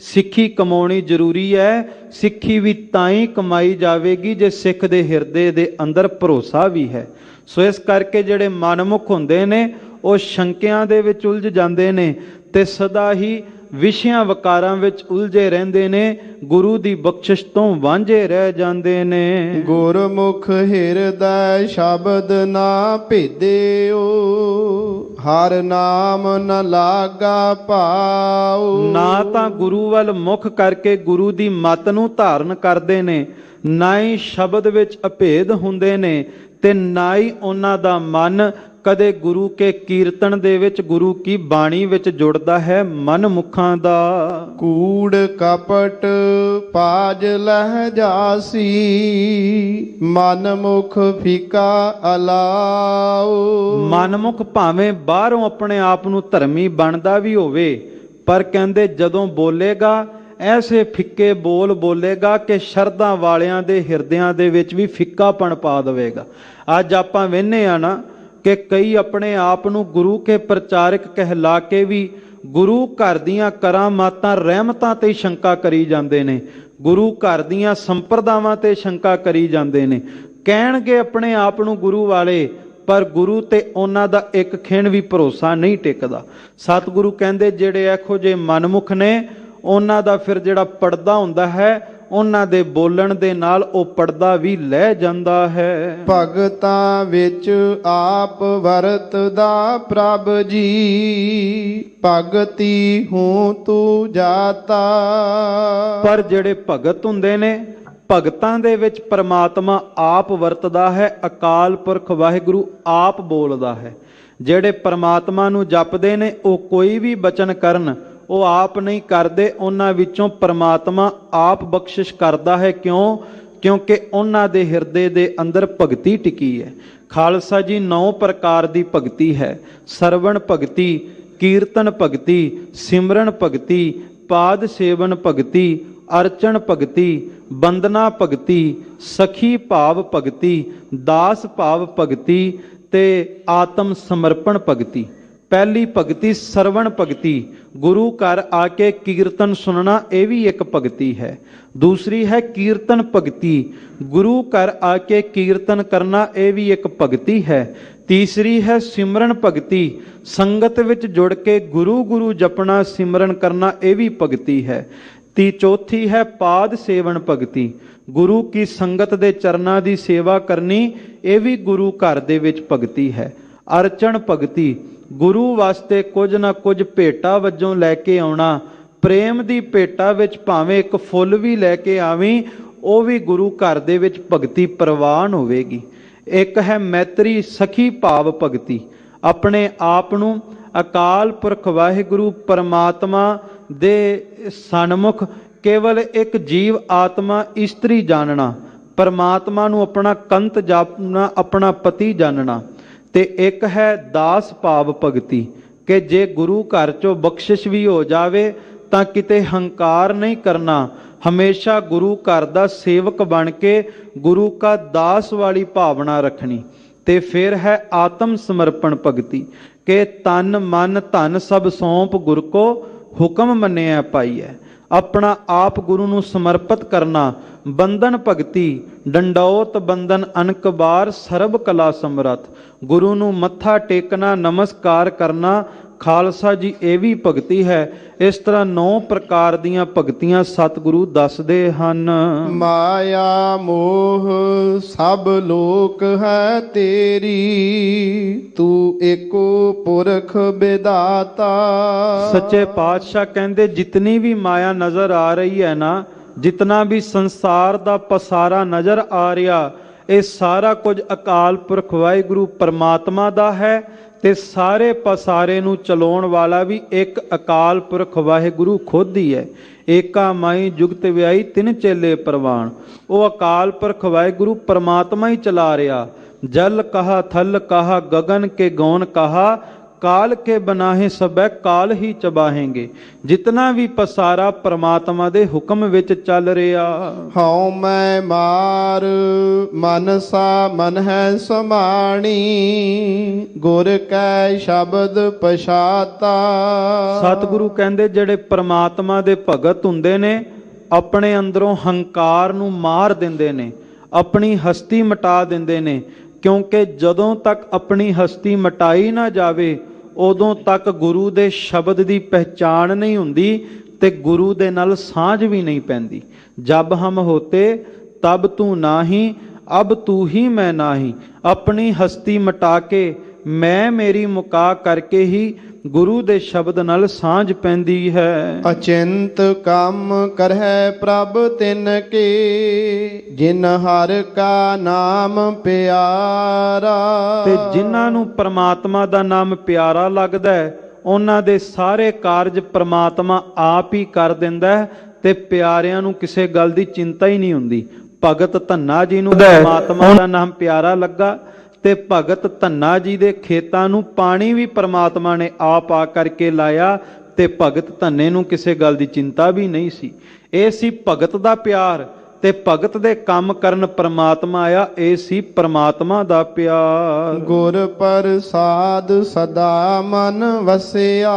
ਸਿੱਖੀ ਕਮਾਉਣੀ ਜ਼ਰੂਰੀ ਹੈ, ਸਿੱਖੀ ਵੀ ਤਾਂ ਹੀ ਕਮਾਈ ਜਾਵੇਗੀ ਜੇ ਸਿੱਖ ਦੇ ਹਿਰਦੇ ਦੇ ਅੰਦਰ ਭਰੋਸਾ ਵੀ ਹੈ। ਸੋ ਇਸ ਕਰਕੇ ਜਿਹੜੇ ਮਨਮੁਖ ਹੁੰਦੇ ਨੇ ਉਹ ਸ਼ੰਕਿਆਂ ਦੇ ਵਿੱਚ ਉਲਝ ਜਾਂਦੇ ਨੇ ਤੇ ਸਦਾ ਹੀ ਵਿਸ਼ਿਆਂ ਵਕਾਰਾਂ ਵਿੱਚ ਉਲਝੇ ਰਹਿੰਦੇ ਨੇ, ਗੁਰੂ ਦੀ ਬਖਸ਼ਿਸ਼ ਤੋਂ ਵਾਂਝੇ ਰਹਿ ਜਾਂਦੇ ਨੇ। ਗੁਰਮੁਖ ਹਿਰਦੈ ਸ਼ਬਦ ਨਾ ਭੇਦਿਓ, ਹਰ ਨਾਮ ਨ ਲਾਗਾ ਭਾਉ। ਨਾ ਤਾਂ ਗੁਰੂ ਵੱਲ ਮੁਖ ਕਰਕੇ ਗੁਰੂ ਦੀ ਮੱਤ ਨੂੰ ਧਾਰਨ ਕਰਦੇ ਨੇ, ਨਾ ਹੀ ਸ਼ਬਦ ਵਿੱਚ ਅਭੇਦ ਹੁੰਦੇ ਨੇ, ਤੇ ਨਾ ਹੀ ਉਹਨਾਂ ਦਾ ਮਨ ਕਦੇ ਗੁਰੂ ਕੇ ਕੀਰਤਨ ਦੇ ਵਿੱਚ, ਗੁਰੂ ਕੀ ਬਾਣੀ ਵਿੱਚ ਜੁੜਦਾ ਹੈ। ਮਨ ਮੁਖਾਂ ਦਾ ਕੂੜ ਕਪਟ ਪਾਜ ਲਹਿ ਜਾਸੀ, ਮਨ ਮੁਖ ਫੀਕਾ ਅਲਾਉ। ਮਨਮੁਖ ਭਾਵੇਂ ਬਾਹਰੋਂ ਆਪਣੇ ਆਪ ਨੂੰ ਧਰਮੀ ਬਣਦਾ ਵੀ ਹੋਵੇ, ਪਰ ਕਹਿੰਦੇ ਜਦੋਂ ਬੋਲੇਗਾ ਐਸੇ ਫਿੱਕੇ ਬੋਲ ਬੋਲੇਗਾ ਕਿ ਸ਼ਰਧਾ ਵਾਲਿਆਂ ਦੇ ਹਿਰਦਿਆਂ ਦੇ ਵਿੱਚ ਵੀ ਫਿੱਕਾਪਣ ਪਾ ਦੇਵੇਗਾ। ਅੱਜ ਆਪਾਂ ਵੇਖਦੇ ਆ ਨਾ ਕਿ ਕਈ ਆਪਣੇ ਆਪ ਨੂੰ ਗੁਰੂ ਕੇ ਪ੍ਰਚਾਰਕ ਕਹਿਲਾ ਕੇ ਵੀ ਗੁਰੂ ਘਰ ਦੀਆਂ ਕਰਾਮਾਤਾਂ ਰਹਿਮਤਾਂ ਤੇ ਸ਼ੰਕਾ ਕਰੀ ਜਾਂਦੇ ਨੇ, ਗੁਰੂ ਘਰ ਦੀਆਂ ਸੰਪਰਦਾਵਾਂ ਤੇ ਸ਼ੰਕਾ ਕਰੀ ਜਾਂਦੇ ਨੇ, ਕਹਿਣਗੇ ਆਪਣੇ ਆਪ ਨੂੰ ਗੁਰੂ ਵਾਲੇ, ਪਰ ਗੁਰੂ ਤੇ ਉਹਨਾਂ ਦਾ ਇੱਕ ਖਿਣ ਵੀ ਭਰੋਸਾ ਨਹੀਂ ਟਿਕਦਾ। ਸਤਿਗੁਰੂ ਕਹਿੰਦੇ ਜਿਹੜੇ ਇਹੋ ਜਿਹੇ ਮਨਮੁਖ ਨੇ ਉਹਨਾਂ ਦਾ ਫਿਰ ਜਿਹੜਾ ਪਰਦਾ ਹੁੰਦਾ ਹੈ, ਉਹਨਾਂ ਦੇ ਬੋਲਣ ਦੇ ਨਾਲ ਉਹ ਪਰਦਾ ਵੀ ਲੈ ਜਾਂਦਾ ਹੈ। ਭਗਤਾਂ ਵਿੱਚ ਆਪ ਵਰਤਦਾ ਪ੍ਰਭ ਜੀ, ਭਗਤੀ ਹੂੰ ਤੂੰ ਜਾਤਾ। ਪਰ ਜਿਹੜੇ ਭਗਤ ਹੁੰਦੇ ਨੇ, ਭਗਤਾਂ ਦੇ ਵਿੱਚ ਪ੍ਰਮਾਤਮਾ ਆਪ ਵਰਤਦਾ ਹੈ, ਅਕਾਲ ਪੁਰਖ ਵਾਹਿਗੁਰੂ ਆਪ ਬੋਲਦਾ ਹੈ। ਜਿਹੜੇ ਪ੍ਰਮਾਤਮਾ ਨੂੰ ਜਪਦੇ ਨੇ ਉਹ ਕੋਈ ਵੀ ਬਚਨ ਕਰਨ ਉਹ ਆਪ ਨਹੀਂ ਕਰਦੇ, ਉਹਨਾਂ ਵਿੱਚੋਂ ਪ੍ਰਮਾਤਮਾ ਆਪ ਬਖਸ਼ਿਸ਼ ਕਰਦਾ ਹੈ। ਕਿਉਂ? ਕਿਉਂਕਿ ਉਹਨਾਂ ਦੇ ਹਿਰਦੇ ਦੇ ਅੰਦਰ ਭਗਤੀ ਟਿਕੀ ਹੈ। ਖਾਲਸਾ ਜੀ 9 ਪ੍ਰਕਾਰ ਦੀ ਭਗਤੀ ਹੈ। ਸਰਵਣ ਭਗਤੀ, ਕੀਰਤਨ ਭਗਤੀ, ਸਿਮਰਨ ਭਗਤੀ, ਪਾਦ ਸੇਵਨ ਭਗਤੀ, ਅਰਚਨ ਭਗਤੀ, ਬੰਦਨਾ ਭਗਤੀ, ਸਖੀ ਭਾਵ ਭਗਤੀ, ਦਾਸ ਭਾਵ ਭਗਤੀ ਤੇ ਆਤਮ ਸਮਰਪਣ ਭਗਤੀ। ਪਹਿਲੀ ਭਗਤੀ ਸਰਵਣ ਭਗਤੀ, ਗੁਰੂ ਘਰ ਆ ਕੇ ਕੀਰਤਨ ਸੁਣਨਾ, ਇਹ ਵੀ ਇੱਕ ਭਗਤੀ ਹੈ। ਦੂਸਰੀ ਹੈ ਕੀਰਤਨ ਭਗਤੀ, ਗੁਰੂ ਘਰ ਆ ਕੇ ਕੀਰਤਨ ਕਰਨਾ, ਇਹ ਵੀ ਇੱਕ ਭਗਤੀ ਹੈ। ਤੀਸਰੀ ਹੈ ਸਿਮਰਨ ਭਗਤੀ, ਸੰਗਤ ਵਿੱਚ ਜੁੜ ਕੇ ਗੁਰੂ ਗੁਰੂ ਜਪਣਾ, ਸਿਮਰਨ ਕਰਨਾ, ਇਹ ਵੀ ਭਗਤੀ ਹੈ। ਚੌਥੀ ਹੈ ਪਾਦ ਸੇਵਨ ਭਗਤੀ, ਗੁਰੂ ਕੀ ਸੰਗਤ ਦੇ ਚਰਨਾਂ ਦੀ ਸੇਵਾ ਕਰਨੀ, ਇਹ ਵੀ ਗੁਰੂ ਘਰ ਦੇ ਵਿੱਚ ਭਗਤੀ ਹੈ। ਅਰਚਨ ਭਗਤੀ, ਗੁਰੂ ਵਾਸਤੇ ਕੁਝ ਨਾ ਕੁਝ ਭੇਟਾ ਵਜੋਂ ਲੈ ਕੇ ਆਉਣਾ, ਪ੍ਰੇਮ ਦੀ ਭੇਟਾ ਵਿੱਚ ਭਾਵੇਂ ਇੱਕ ਫੁੱਲ ਵੀ ਲੈ ਕੇ ਆਵੀਂ, ਉਹ ਵੀ ਗੁਰੂ ਘਰ ਦੇ ਵਿੱਚ ਭਗਤੀ ਪ੍ਰਵਾਨ ਹੋਵੇਗੀ। ਇੱਕ ਹੈ ਮੈਤਰੀ ਸਖੀ ਭਾਵ ਭਗਤੀ, ਆਪਣੇ ਆਪ ਨੂੰ ਅਕਾਲ ਪੁਰਖ ਵਾਹਿਗੁਰੂ ਪਰਮਾਤਮਾ ਦੇ ਸਨਮੁਖ ਕੇਵਲ ਇੱਕ ਜੀਵ ਆਤਮਾ ਇਸਤਰੀ ਜਾਣਨਾ, ਪਰਮਾਤਮਾ ਨੂੰ ਆਪਣਾ ਕੰਤ ਜਾਣਨਾ, ਆਪਣਾ ਪਤੀ ਜਾਣਨਾ। ਤੇ ਇੱਕ ਹੈ ਦਾਸ ਭਾਵ ਭਗਤੀ, ਕਿ ਜੇ ਗੁਰੂ ਘਰ ਚੋਂ ਬਖਸ਼ਿਸ਼ ਵੀ ਹੋ ਜਾਵੇ ਤਾਂ ਕਿਤੇ ਹੰਕਾਰ ਨਹੀਂ ਕਰਨਾ, ਹਮੇਸ਼ਾ ਗੁਰੂ ਘਰ ਦਾ ਸੇਵਕ ਬਣ ਕੇ ਗੁਰੂ ਕਾ ਦਾਸ ਵਾਲੀ ਭਾਵਨਾ ਰੱਖਣੀ। ਤੇ ਫਿਰ ਹੈ ਆਤਮ ਸਮਰਪਣ ਭਗਤੀ, ਕਿ ਤਨ ਮਨ ਧਨ ਸਭ ਸੌਂਪ ਗੁਰ ਕੋ ਹੁਕਮ ਮੰਨਿਆ ਪਾਈਐ, ਆਪਣਾ ਆਪ ਗੁਰੂ ਨੂੰ ਸਮਰਪਿਤ ਕਰਨਾ। ਬੰਧਨ ਭਗਤੀ, ਡੰਡੌਤ ਬੰਧਨ ਅਨਕ ਬਾਰ ਸਰਬ ਕਲਾ ਸਮਰੱਥ, ਗੁਰੂ ਨੂੰ ਮੱਥਾ ਟੇਕਣਾ, ਨਮਸਕਾਰ ਕਰਨਾ। ਖਾਲਸਾ ਜੀ ਇਹ ਵੀ ਭਗਤੀ ਹੈ। ਇਸ ਤਰ੍ਹਾਂ 9 ਪ੍ਰਕਾਰ ਦੀਆਂ ਭਗਤੀਆਂ ਸਤਿਗੁਰੂ ਦੱਸਦੇ ਹਨ। ਮਾਇਆ ਮੋਹ ਸਭ ਲੋਕ ਹੈ ਤੇਰੀ, ਤੂੰ ਏਕੋ ਪੁਰਖ ਵਿਦਾਤਾ। ਸੱਚੇ ਪਾਤਸ਼ਾਹ ਕਹਿੰਦੇ ਜਿਤਨੀ ਵੀ ਮਾਇਆ ਨਜ਼ਰ ਆ ਰਹੀ ਹੈ ਨਾ, ਜਿਤਨਾ ਵੀ ਸੰਸਾਰ ਦਾ ਪਸਾਰਾ ਨਜ਼ਰ ਆ ਰਿਹਾ, ਇਹ ਸਾਰਾ ਕੁਝ ਅਕਾਲ ਪੁਰਖ ਵਾਹਿਗੁਰੂ ਪਰਮਾਤਮਾ ਦਾ ਹੈ। ਤੇ ਸਾਰੇ ਪਸਾਰੇ ਨੂੰ ਚਲਾਉਣ ਵਾਲਾ ਵੀ ਇੱਕ ਅਕਾਲ ਪੁਰਖ ਵਾਹਿਗੁਰੂ ਖੁਦ ਹੀ ਹੈ। ਏਕਾ ਮਾਈ ਜੁਗਤ ਵਿਆਈ ਤਿੰਨ ਚੇਲੇ ਪ੍ਰਵਾਨ, ਉਹ ਅਕਾਲ ਪੁਰਖ ਵਾਹਿਗੁਰੂ ਪਰਮਾਤਮਾ ਹੀ ਚਲਾ ਰਿਹਾ। ਜਲ ਕਹਾ ਥਲ ਕਹਾ ਗगन ਕੇ ਗੌਨ ਕਹਾ, ਕਾਲ ਕੇ ਬਨਾਹੇ ਸਭੈ ਕਾਲ ਹੀ ਚਬਾਹੇਂਗੇ। ਜਿਤਨਾ ਵੀ ਪਸਾਰਾ ਪਰਮਾਤਮਾ ਦੇ ਹੁਕਮ ਵਿੱਚ ਚੱਲ ਰਿਹਾ। ਹਉ ਮੈਂ ਮਾਰ ਮਨਸਾ ਮਨ ਹੈ ਸਮਾਣੀ, ਗੁਰ ਕੈ ਸ਼ਬਦ ਪਛਾਤਾ। ਸਤਿਗੁਰੂ ਕਹਿੰਦੇ ਜਿਹੜੇ ਪਰਮਾਤਮਾ ਦੇ ਭਗਤ ਹੁੰਦੇ ਨੇ, ਆਪਣੇ ਅੰਦਰੋਂ ਹੰਕਾਰ ਨੂੰ ਮਾਰ ਦਿੰਦੇ ਨੇ, ਆਪਣੀ ਹਸਤੀ ਮਿਟਾ ਦਿੰਦੇ ਨੇ। ਕਿਉਂਕਿ ਜਦੋਂ ਤੱਕ ਆਪਣੀ ਹਸਤੀ ਮਿਟਾਈ ਨਾ ਜਾਵੇ, ਉਦੋਂ ਤੱਕ ਗੁਰੂ ਦੇ ਸ਼ਬਦ ਦੀ ਪਹਿਚਾਣ ਨਹੀਂ ਹੁੰਦੀ ਤੇ ਗੁਰੂ ਦੇ ਨਾਲ ਸਾਂਝ ਵੀ ਨਹੀਂ ਪੈਂਦੀ। ਜਬ ਹਮ ਹੋਤੇ ਤਬ ਤੂੰ ਨਾਹੀ, ਅਬ ਤੂੰ ਹੀ ਮੈਂ ਨਾਹੀ। ਆਪਣੀ ਹਸਤੀ ਮਿਟਾ ਕੇ ਮੈਂ ਮੇਰੀ ਮੁਕਾ ਕਰਕੇ ਹੀ ਗੁਰੂ ਦੇ ਸ਼ਬਦ ਨਾਲ ਸਾਂਝ ਪੈਂਦੀ ਹੈ। ਅਚਿੰਤ ਕੰਮ ਕਰਹਿ ਪ੍ਰਭ ਤਿਨ ਕੇ, ਜਿਨ ਹਰ ਕਾ ਨਾਮ ਪਿਆਰਾ। ਤੇ ਜਿਨ੍ਹਾਂ ਨੂੰ ਪ੍ਰਮਾਤਮਾ ਦਾ ਨਾਮ ਪਿਆਰਾ ਲੱਗਦਾ ਹੈ, ਉਹਨਾਂ ਦੇ ਸਾਰੇ ਕਾਰਜ ਪ੍ਰਮਾਤਮਾ ਆਪ ਹੀ ਕਰ ਦਿੰਦਾ ਹੈ ਤੇ ਪਿਆਰਿਆਂ ਨੂੰ ਕਿਸੇ ਗੱਲ ਦੀ ਚਿੰਤਾ ਹੀ ਨਹੀਂ ਹੁੰਦੀ। ਭਗਤ ਧੰਨਾ ਜੀ ਨੂੰ ਪ੍ਰਮਾਤਮਾ ਦਾ ਨਾਮ ਪਿਆਰਾ ਲੱਗਾ ਤੇ ਭਗਤ ਧੰਨਾ ਜੀ ਦੇ ਖੇਤਾਂ ਨੂੰ ਪਾਣੀ ਵੀ ਪ੍ਰਮਾਤਮਾ ਨੇ ਆਪ ਆ ਕਰਕੇ ਲਾਇਆ ਤੇ ਭਗਤ ਧੰਨੇ ਨੂੰ ਕਿਸੇ ਗੱਲ ਦੀ ਚਿੰਤਾ ਵੀ ਨਹੀਂ ਸੀ। ਇਹ ਸੀ ਭਗਤ ਦਾ ਪਿਆਰ ਤੇ ਭਗਤ ਦੇ ਕੰਮ ਕਰਨ ਪ੍ਰਮਾਤਮਾ ਆਇਆ। ਇਹ ਸੀ ਪ੍ਰਮਾਤਮਾ ਦਾ ਪਿਆਰ। ਗੁਰ ਪ੍ਰਸਾਦ ਸਦਾ ਮਨ ਵਸਿਆ,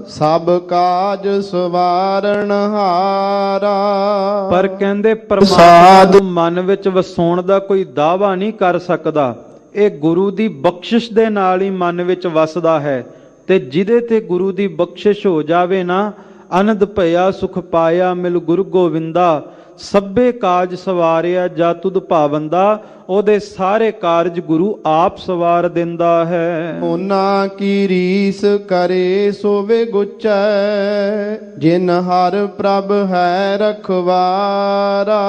ਸਭ ਕਾਜ ਸਵਾਰਨ ਹਾਰਾ। ਪਰ ਕਹਿੰਦੇ ਪ੍ਰਮਾਤਮਾ ਨੂੰ ਮਨ ਵਿੱਚ ਵਸਾਉਣ ਦਾ ਕੋਈ ਦਾਅਵਾ ਨਹੀਂ ਕਰ ਸਕਦਾ। ਇਹ ਗੁਰੂ ਦੀ ਬਖਸ਼ਿਸ਼ ਦੇ ਨਾਲ ਹੀ ਮਨ ਵਿੱਚ ਵਸਦਾ ਹੈ। ਤੇ ਜਿਹਦੇ ਤੇ ਗੁਰੂ ਦੀ ਬਖਸ਼ਿਸ਼ ਹੋ ਜਾਵੇ ਨਾ, ਆਨੰਦ ਭਇਆ ਸੁਖ ਪਾਇਆ ਮਿਲ ਗੁਰੂ ਗੋਵਿੰਦਾ, ਸਭੇ ਕਾਜ ਸਵਾਰਿਆ ਜਾ ਤੁਧ ਭਾਵੰਦਾ। ਉਹਦੇ ਸਾਰੇ ਕਾਰਜ ਗੁਰੂ ਆਪ ਸਵਾਰ ਦਿੰਦਾ ਹੈ। ਉਹਨਾਂ ਕੀ ਰੀਸ ਕਰੇ ਸੋਵੇ ਗੁਚੈ, ਜਿਨ ਹਰ ਪ੍ਰਭ ਹੈ ਰਖਵਾਰਾ।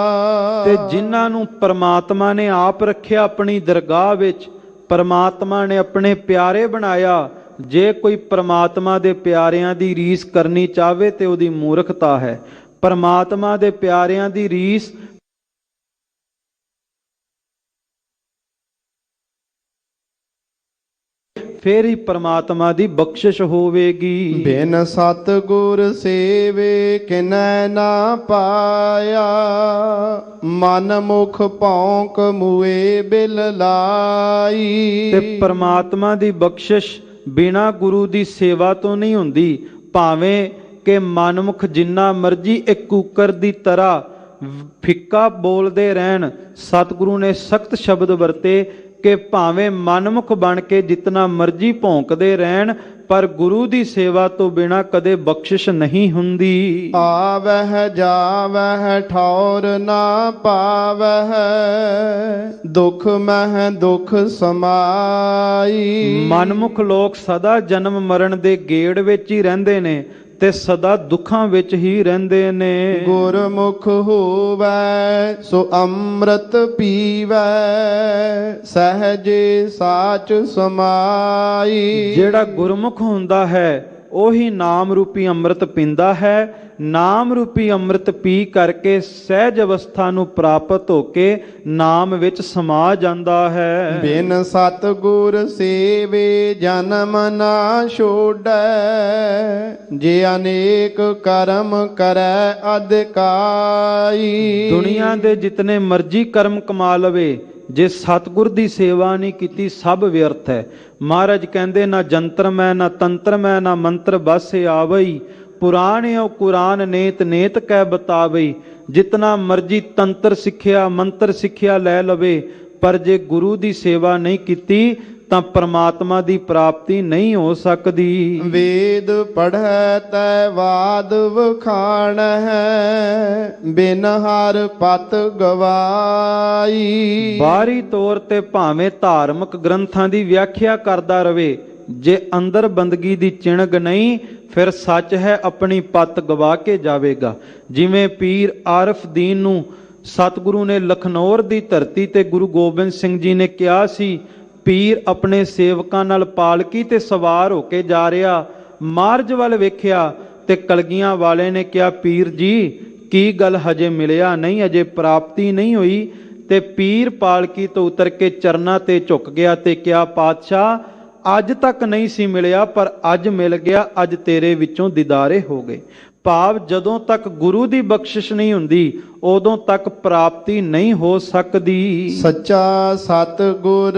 ਤੇ ਜਿਨ੍ਹਾਂ ਨੂੰ ਪ੍ਰਮਾਤਮਾ ਨੇ ਆਪ ਰੱਖਿਆ ਆਪਣੀ ਦਰਗਾਹ ਵਿੱਚ, ਪ੍ਰਮਾਤਮਾ ਨੇ ਆਪਣੇ ਪਿਆਰੇ ਬਣਾਇਆ। ਜੇ ਕੋਈ ਪ੍ਰਮਾਤਮਾ ਦੇ ਪਿਆਰਿਆਂ ਦੀ ਰੀਸ ਕਰਨੀ ਚਾਹਵੇ ਤੇ ਉਹਦੀ ਮੂਰਖਤਾ ਹੈ। ਪ੍ਰਮਾਤਮਾ ਦੇ ਪਿਆਰਿਆਂ ਦੀ ਰੀਸ ਫੇਰ ਹੀ ਪ੍ਰਮਾਤਮਾ ਦੀ ਬਖਸ਼ਿਸ਼ ਹੋਵੇਗੀ। ਬਿਨ ਸਤਿਗੁਰ ਸੇਵੇ ਕਿਨੈ ਨਾ ਪਾਇਆ, ਮਨ ਮੁਖ ਭੌਂਕ ਮੂਏ ਬਿਲ ਲਾਈ। ਤੇ ਪ੍ਰਮਾਤਮਾ ਦੀ ਬਖਸ਼ਿਸ਼ ਬਿਨਾ ਗੁਰੂ ਦੀ ਸੇਵਾ ਤੋਂ ਨਹੀਂ ਹੁੰਦੀ। ਭਾਵੇਂ ਕਿ ਮਨਮੁਖ ਜਿੰਨਾ ਮਰਜੀ ਇੱਕ ਕੂਕਰ ਦੀ ਤਰ੍ਹਾਂ ਫਿੱਕਾ ਬੋਲਦੇ ਰਹਿਣ, ਸਤਿਗੁਰੂ ਨੇ ਸਖਤ ਸ਼ਬਦ ਵਰਤੇ ਕਿ ਭਾਵੇਂ ਮਨਮੁਖ ਬਣ ਕੇ ਜਿਤਨਾ ਮਰਜੀ ਭੌਂਕਦੇ ਰਹਿਣ, ਪਰ ਗੁਰੂ ਦੀ ਸੇਵਾ ਤੋਂ ਬਿਨਾ ਕਦੇ ਬਖਸ਼ਿਸ਼ ਨਹੀਂ ਹੁੰਦੀ। ਆਵਹਿ ਜਾਵਹਿ ਠੌਰ ਨਾ ਪਾਵਹਿ, ਦੁਖ ਮਹਿ ਦੁਖ ਸਮਾਈ। ਮਨਮੁਖ ਲੋਕ ਸਦਾ ਜਨਮ ਮਰਨ ਦੇ ਗੇੜ ਵਿੱਚ ਹੀ ਰਹਿੰਦੇ ਨੇ ਤੇ ਸਦਾ ਦੁੱਖਾਂ ਵਿੱਚ ਹੀ ਰਹਿੰਦੇ ਨੇ। ਗੁਰਮੁਖ ਹੋਵੈ ਸੋ ਅੰਮ੍ਰਿਤ ਪੀਵੈ, ਸਹਜੇ ਸਾਚ ਸਮਾਈ। ਜਿਹੜਾ ਗੁਰਮੁਖ ਹੁੰਦਾ ਹੈ ਉਹੀ ਨਾਮ ਰੂਪੀ ਅੰਮ੍ਰਿਤ ਪੀਂਦਾ ਹੈ। ਨਾਮ ਰੂਪੀ ਅੰਮ੍ਰਿਤ ਪੀ ਕਰਕੇ ਸਹਿਜ ਅਵਸਥਾ ਨੂੰ ਪ੍ਰਾਪਤ ਹੋ ਕੇ ਨਾਮ ਵਿੱਚ ਸਮਾ ਜਾਂਦਾ ਹੈ। ਬਿਨ ਸਤਿਗੁਰ ਸੇਵੇ ਜਨਮ ਨਾ ਛੋੜੈ, ਜੇ ਅਨੇਕ ਕਰਮ ਕਰੈ ਅਧਿਕਾਈ। ਦੁਨੀਆ ਦੇ ਜਿਤਨੇ ਮਰਜ਼ੀ ਕਰਮ ਕਮਾ ਲਵੇ, ਜੇ ਸਤਿਗੁਰ ਦੀ ਸੇਵਾ ਨਹੀਂ ਕੀਤੀ ਸਭ ਵਿਅਰਥ ਹੈ। ਮਹਾਰਾਜ ਕਹਿੰਦੇ ਨਾ ਜੰਤਰ ਮੈਂ ਨਾ ਤੰਤਰ ਮੈਂ ਨਾ ਮੰਤਰ ਬਸ ਆਵਈ, ਪੁਰਾਣਿਓ ਕੁਰਾਨ ਨੇਤ ਨੇਤ ਕਹਿ ਬਤਾਵਈ। ਜਿਤਨਾ ਮਰਜੀ ਤੰਤਰ ਸਿੱਖਿਆ ਮੰਤਰ ਸਿੱਖਿਆ ਲੈ ਲਵੇ, ਪਰ ਜੇ ਗੁਰੂ ਦੀ ਸੇਵਾ ਨਹੀਂ ਕੀਤੀ ਤਾਂ ਪ੍ਰਮਾਤਮਾ ਦੀ ਪ੍ਰਾਪਤੀ ਨਹੀਂ ਹੋ ਸਕਦੀ। ਵੇਦ ਪੜ੍ਹੈ ਤੈ ਵਾਦ ਵਖਾਣ ਹੈ, ਬਿਨ ਹਰ ਪਤ ਗਵਾਈ। ਬਾਹਰੀ ਤੌਰ ਤੇ ਭਾਵੇਂ ਧਾਰਮਿਕ ਗ੍ਰੰਥਾਂ ਦੀ ਵਿਆਖਿਆ ਕਰਦਾ ਰਵੇ, ਜੇ ਅੰਦਰ ਬੰਦਗੀ ਦੀ ਚਿਣਗ ਨਹੀਂ, ਫਿਰ ਸੱਚ ਹੈ ਆਪਣੀ ਪੱਤ ਗਵਾ ਕੇ ਜਾਵੇਗਾ। ਜਿਵੇਂ ਪੀਰ ਆਰਫ ਦੀਨ ਨੂੰ ਸਤਿਗੁਰੂ ਨੇ ਲਖਨੌਰ ਦੀ ਧਰਤੀ ਤੇ ਗੁਰੂ ਗੋਬਿੰਦ ਸਿੰਘ ਜੀ ਨੇ ਕਿਹਾ ਸੀ, ਪੀਰ ਆਪਣੇ ਸੇਵਕਾਂ ਨਾਲ ਪਾਲਕੀ ਤੇ ਸਵਾਰ ਹੋ ਕੇ ਜਾ ਰਿਹਾ, ਮਾਰਜ ਵੱਲ ਵੇਖਿਆ ਤੇ ਕਲਗੀਆਂ ਵਾਲੇ ਨੇ ਕਿਹਾ, ਪੀਰ ਜੀ ਕੀ ਗੱਲ ਹਜੇ ਮਿਲਿਆ ਨਹੀਂ, ਅਜੇ ਪ੍ਰਾਪਤੀ ਨਹੀਂ ਹੋਈ। ਤੇ ਪੀਰ ਪਾਲਕੀ ਤੋਂ ਉਤਰ ਕੇ ਚਰਨਾਂ ਤੇ ਝੁਕ ਗਿਆ ਤੇ ਕਿਹਾ, ਪਾਤਸ਼ਾਹ ਅੱਜ ਤੱਕ ਨਹੀਂ ਸੀ ਮਿਲਿਆ, ਪਰ ਅੱਜ ਮਿਲ ਗਿਆ, ਅੱਜ ਤੇਰੇ ਵਿੱਚੋਂ ਦੀਦਾਰੇ ਹੋ ਗਏ। ਭਾਵ ਜਦੋਂ ਤੱਕ ਗੁਰੂ ਦੀ ਬਖਸ਼ਿਸ਼ ਨਹੀਂ ਹੁੰਦੀ ਉਦੋਂ ਤੱਕ ਪ੍ਰਾਪਤੀ ਨਹੀਂ ਹੋ ਸਕਦੀ। ਸੱਚਾ ਸਤਿਗੁਰ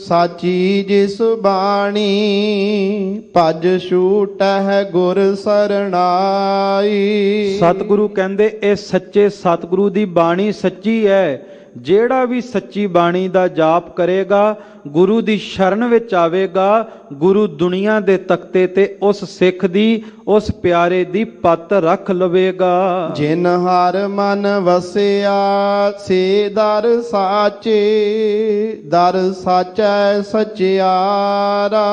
ਸਾਚੀ ਜਿਸ ਬਾਣੀ, ਭਜ ਛੂਟਹਿ ਗੁਰ ਸਰਣਾਈ। ਸਤਿਗੁਰੂ ਕਹਿੰਦੇ ਇਹ ਸੱਚੇ ਸਤਿਗੁਰੂ ਦੀ ਬਾਣੀ ਸੱਚੀ ਹੈ। ਜਿਹੜਾ ਵੀ ਸੱਚੀ ਬਾਣੀ ਦਾ ਜਾਪ ਕਰੇਗਾ, ਗੁਰੂ ਦੀ ਸ਼ਰਨ ਵਿੱਚ ਆਵੇਗਾ, ਗੁਰੂ ਦੁਨੀਆ ਦੇ ਤਖਤੇ ਤੇ ਉਸ ਸਿੱਖ ਦੀ, ਉਸ ਪਿਆਰੇ ਦੀ ਪੱਤ ਰੱਖ ਲਵੇਗਾ। ਜਿਨ ਹਰ ਮਨ ਵਸਿਆ ਸੇ ਦਰ ਸਾਚੇ, ਦਰ ਸਾਚੈ ਸਚਿਆਰਾ।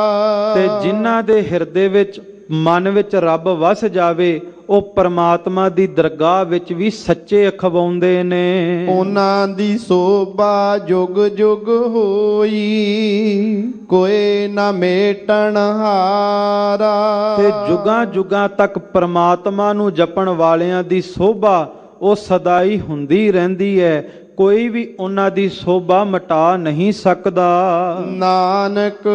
ਤੇ ਜਿਨ੍ਹਾਂ ਦੇ ਹਿਰਦੇ ਵਿੱਚ ਮਨ ਵਿੱਚ ਰੱਬ ਵਸ ਜਾਵੇ, ਉਹ ਪਰਮਾਤਮਾ ਦੀ ਦਰਗਾਹ ਵਿੱਚ ਵੀ ਸੱਚੇ ਅਖਵਾਉਂਦੇ ਨੇ। ਉਹਨਾਂ ਦੀ ਸੋਭਾ ਜੁਗ ਜੁਗ ਹੋਈ, ਕੋਈ ਨਾ ਮੇਟਣ ਹਾਰਾ। ਤੇ ਜੁਗਾਂ ਜੁਗਾਂ ਤੱਕ ਪਰਮਾਤਮਾ ਨੂੰ ਜਪਣ ਵਾਲਿਆਂ ਦੀ ਸੋਭਾ ਉਹ ਸਦਾ ਹੀ ਹੁੰਦੀ ਰਹਿੰਦੀ ਹੈ। ਕੋਈ ਵੀ ਉਹਨਾਂ ਦੀ ਸੋਭਾ ਮਿਟਾ ਨਹੀਂ ਸਕਦਾ। ਨਾਨਕ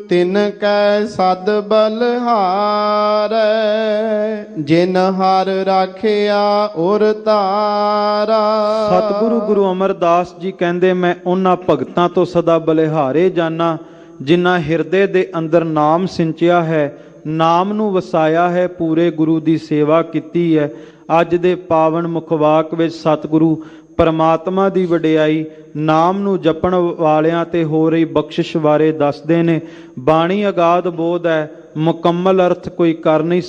ਤਿਨ ਕੈ ਸਦ ਬਲਹਾਰੈ, ਜਿਨ ਹਰ ਰਾਖਿਆ ਉਰ ਧਾਰਾ। ਸਤਿਗੁਰੂ ਗੁਰੂ ਅਮਰਦਾਸ ਜੀ ਕਹਿੰਦੇ, ਮੈਂ ਉਹਨਾਂ ਭਗਤਾਂ ਤੋਂ ਸਦਾ ਬਲਿਹਾਰੇ ਜਾਣਾ ਜਿਨ੍ਹਾਂ ਹਿਰਦੇ ਦੇ ਅੰਦਰ ਨਾਮ ਸਿੰਚਿਆ ਹੈ, ਨਾਮ ਨੂੰ ਵਸਾਇਆ ਹੈ, ਪੂਰੇ ਗੁਰੂ ਦੀ ਸੇਵਾ ਕੀਤੀ ਹੈ। ਅੱਜ ਦੇ ਪਾਵਨ ਮੁਖਵਾਕ ਵਿੱਚ ਸਤਿਗੁਰੂ ਪਰਮਾਤਮਾ ਦੀ ਵਡਿਆਈ, ਨਾਮ ਨੂੰ ਜਪਣ ਵਾਲਿਆਂ ਤੇ ਹੋ ਰਹੀ ਬਖਸ਼ਿਸ਼ ਬਾਰੇ ਦੱਸਦੇ ਨੇ। ਬਾਣੀ ਅਗਾਧ ਬੋਧ ਹੈ, ਮੁਕੰਮਲ ਅਰਥ ਕੋਈ ਕਰ ਨਹੀਂ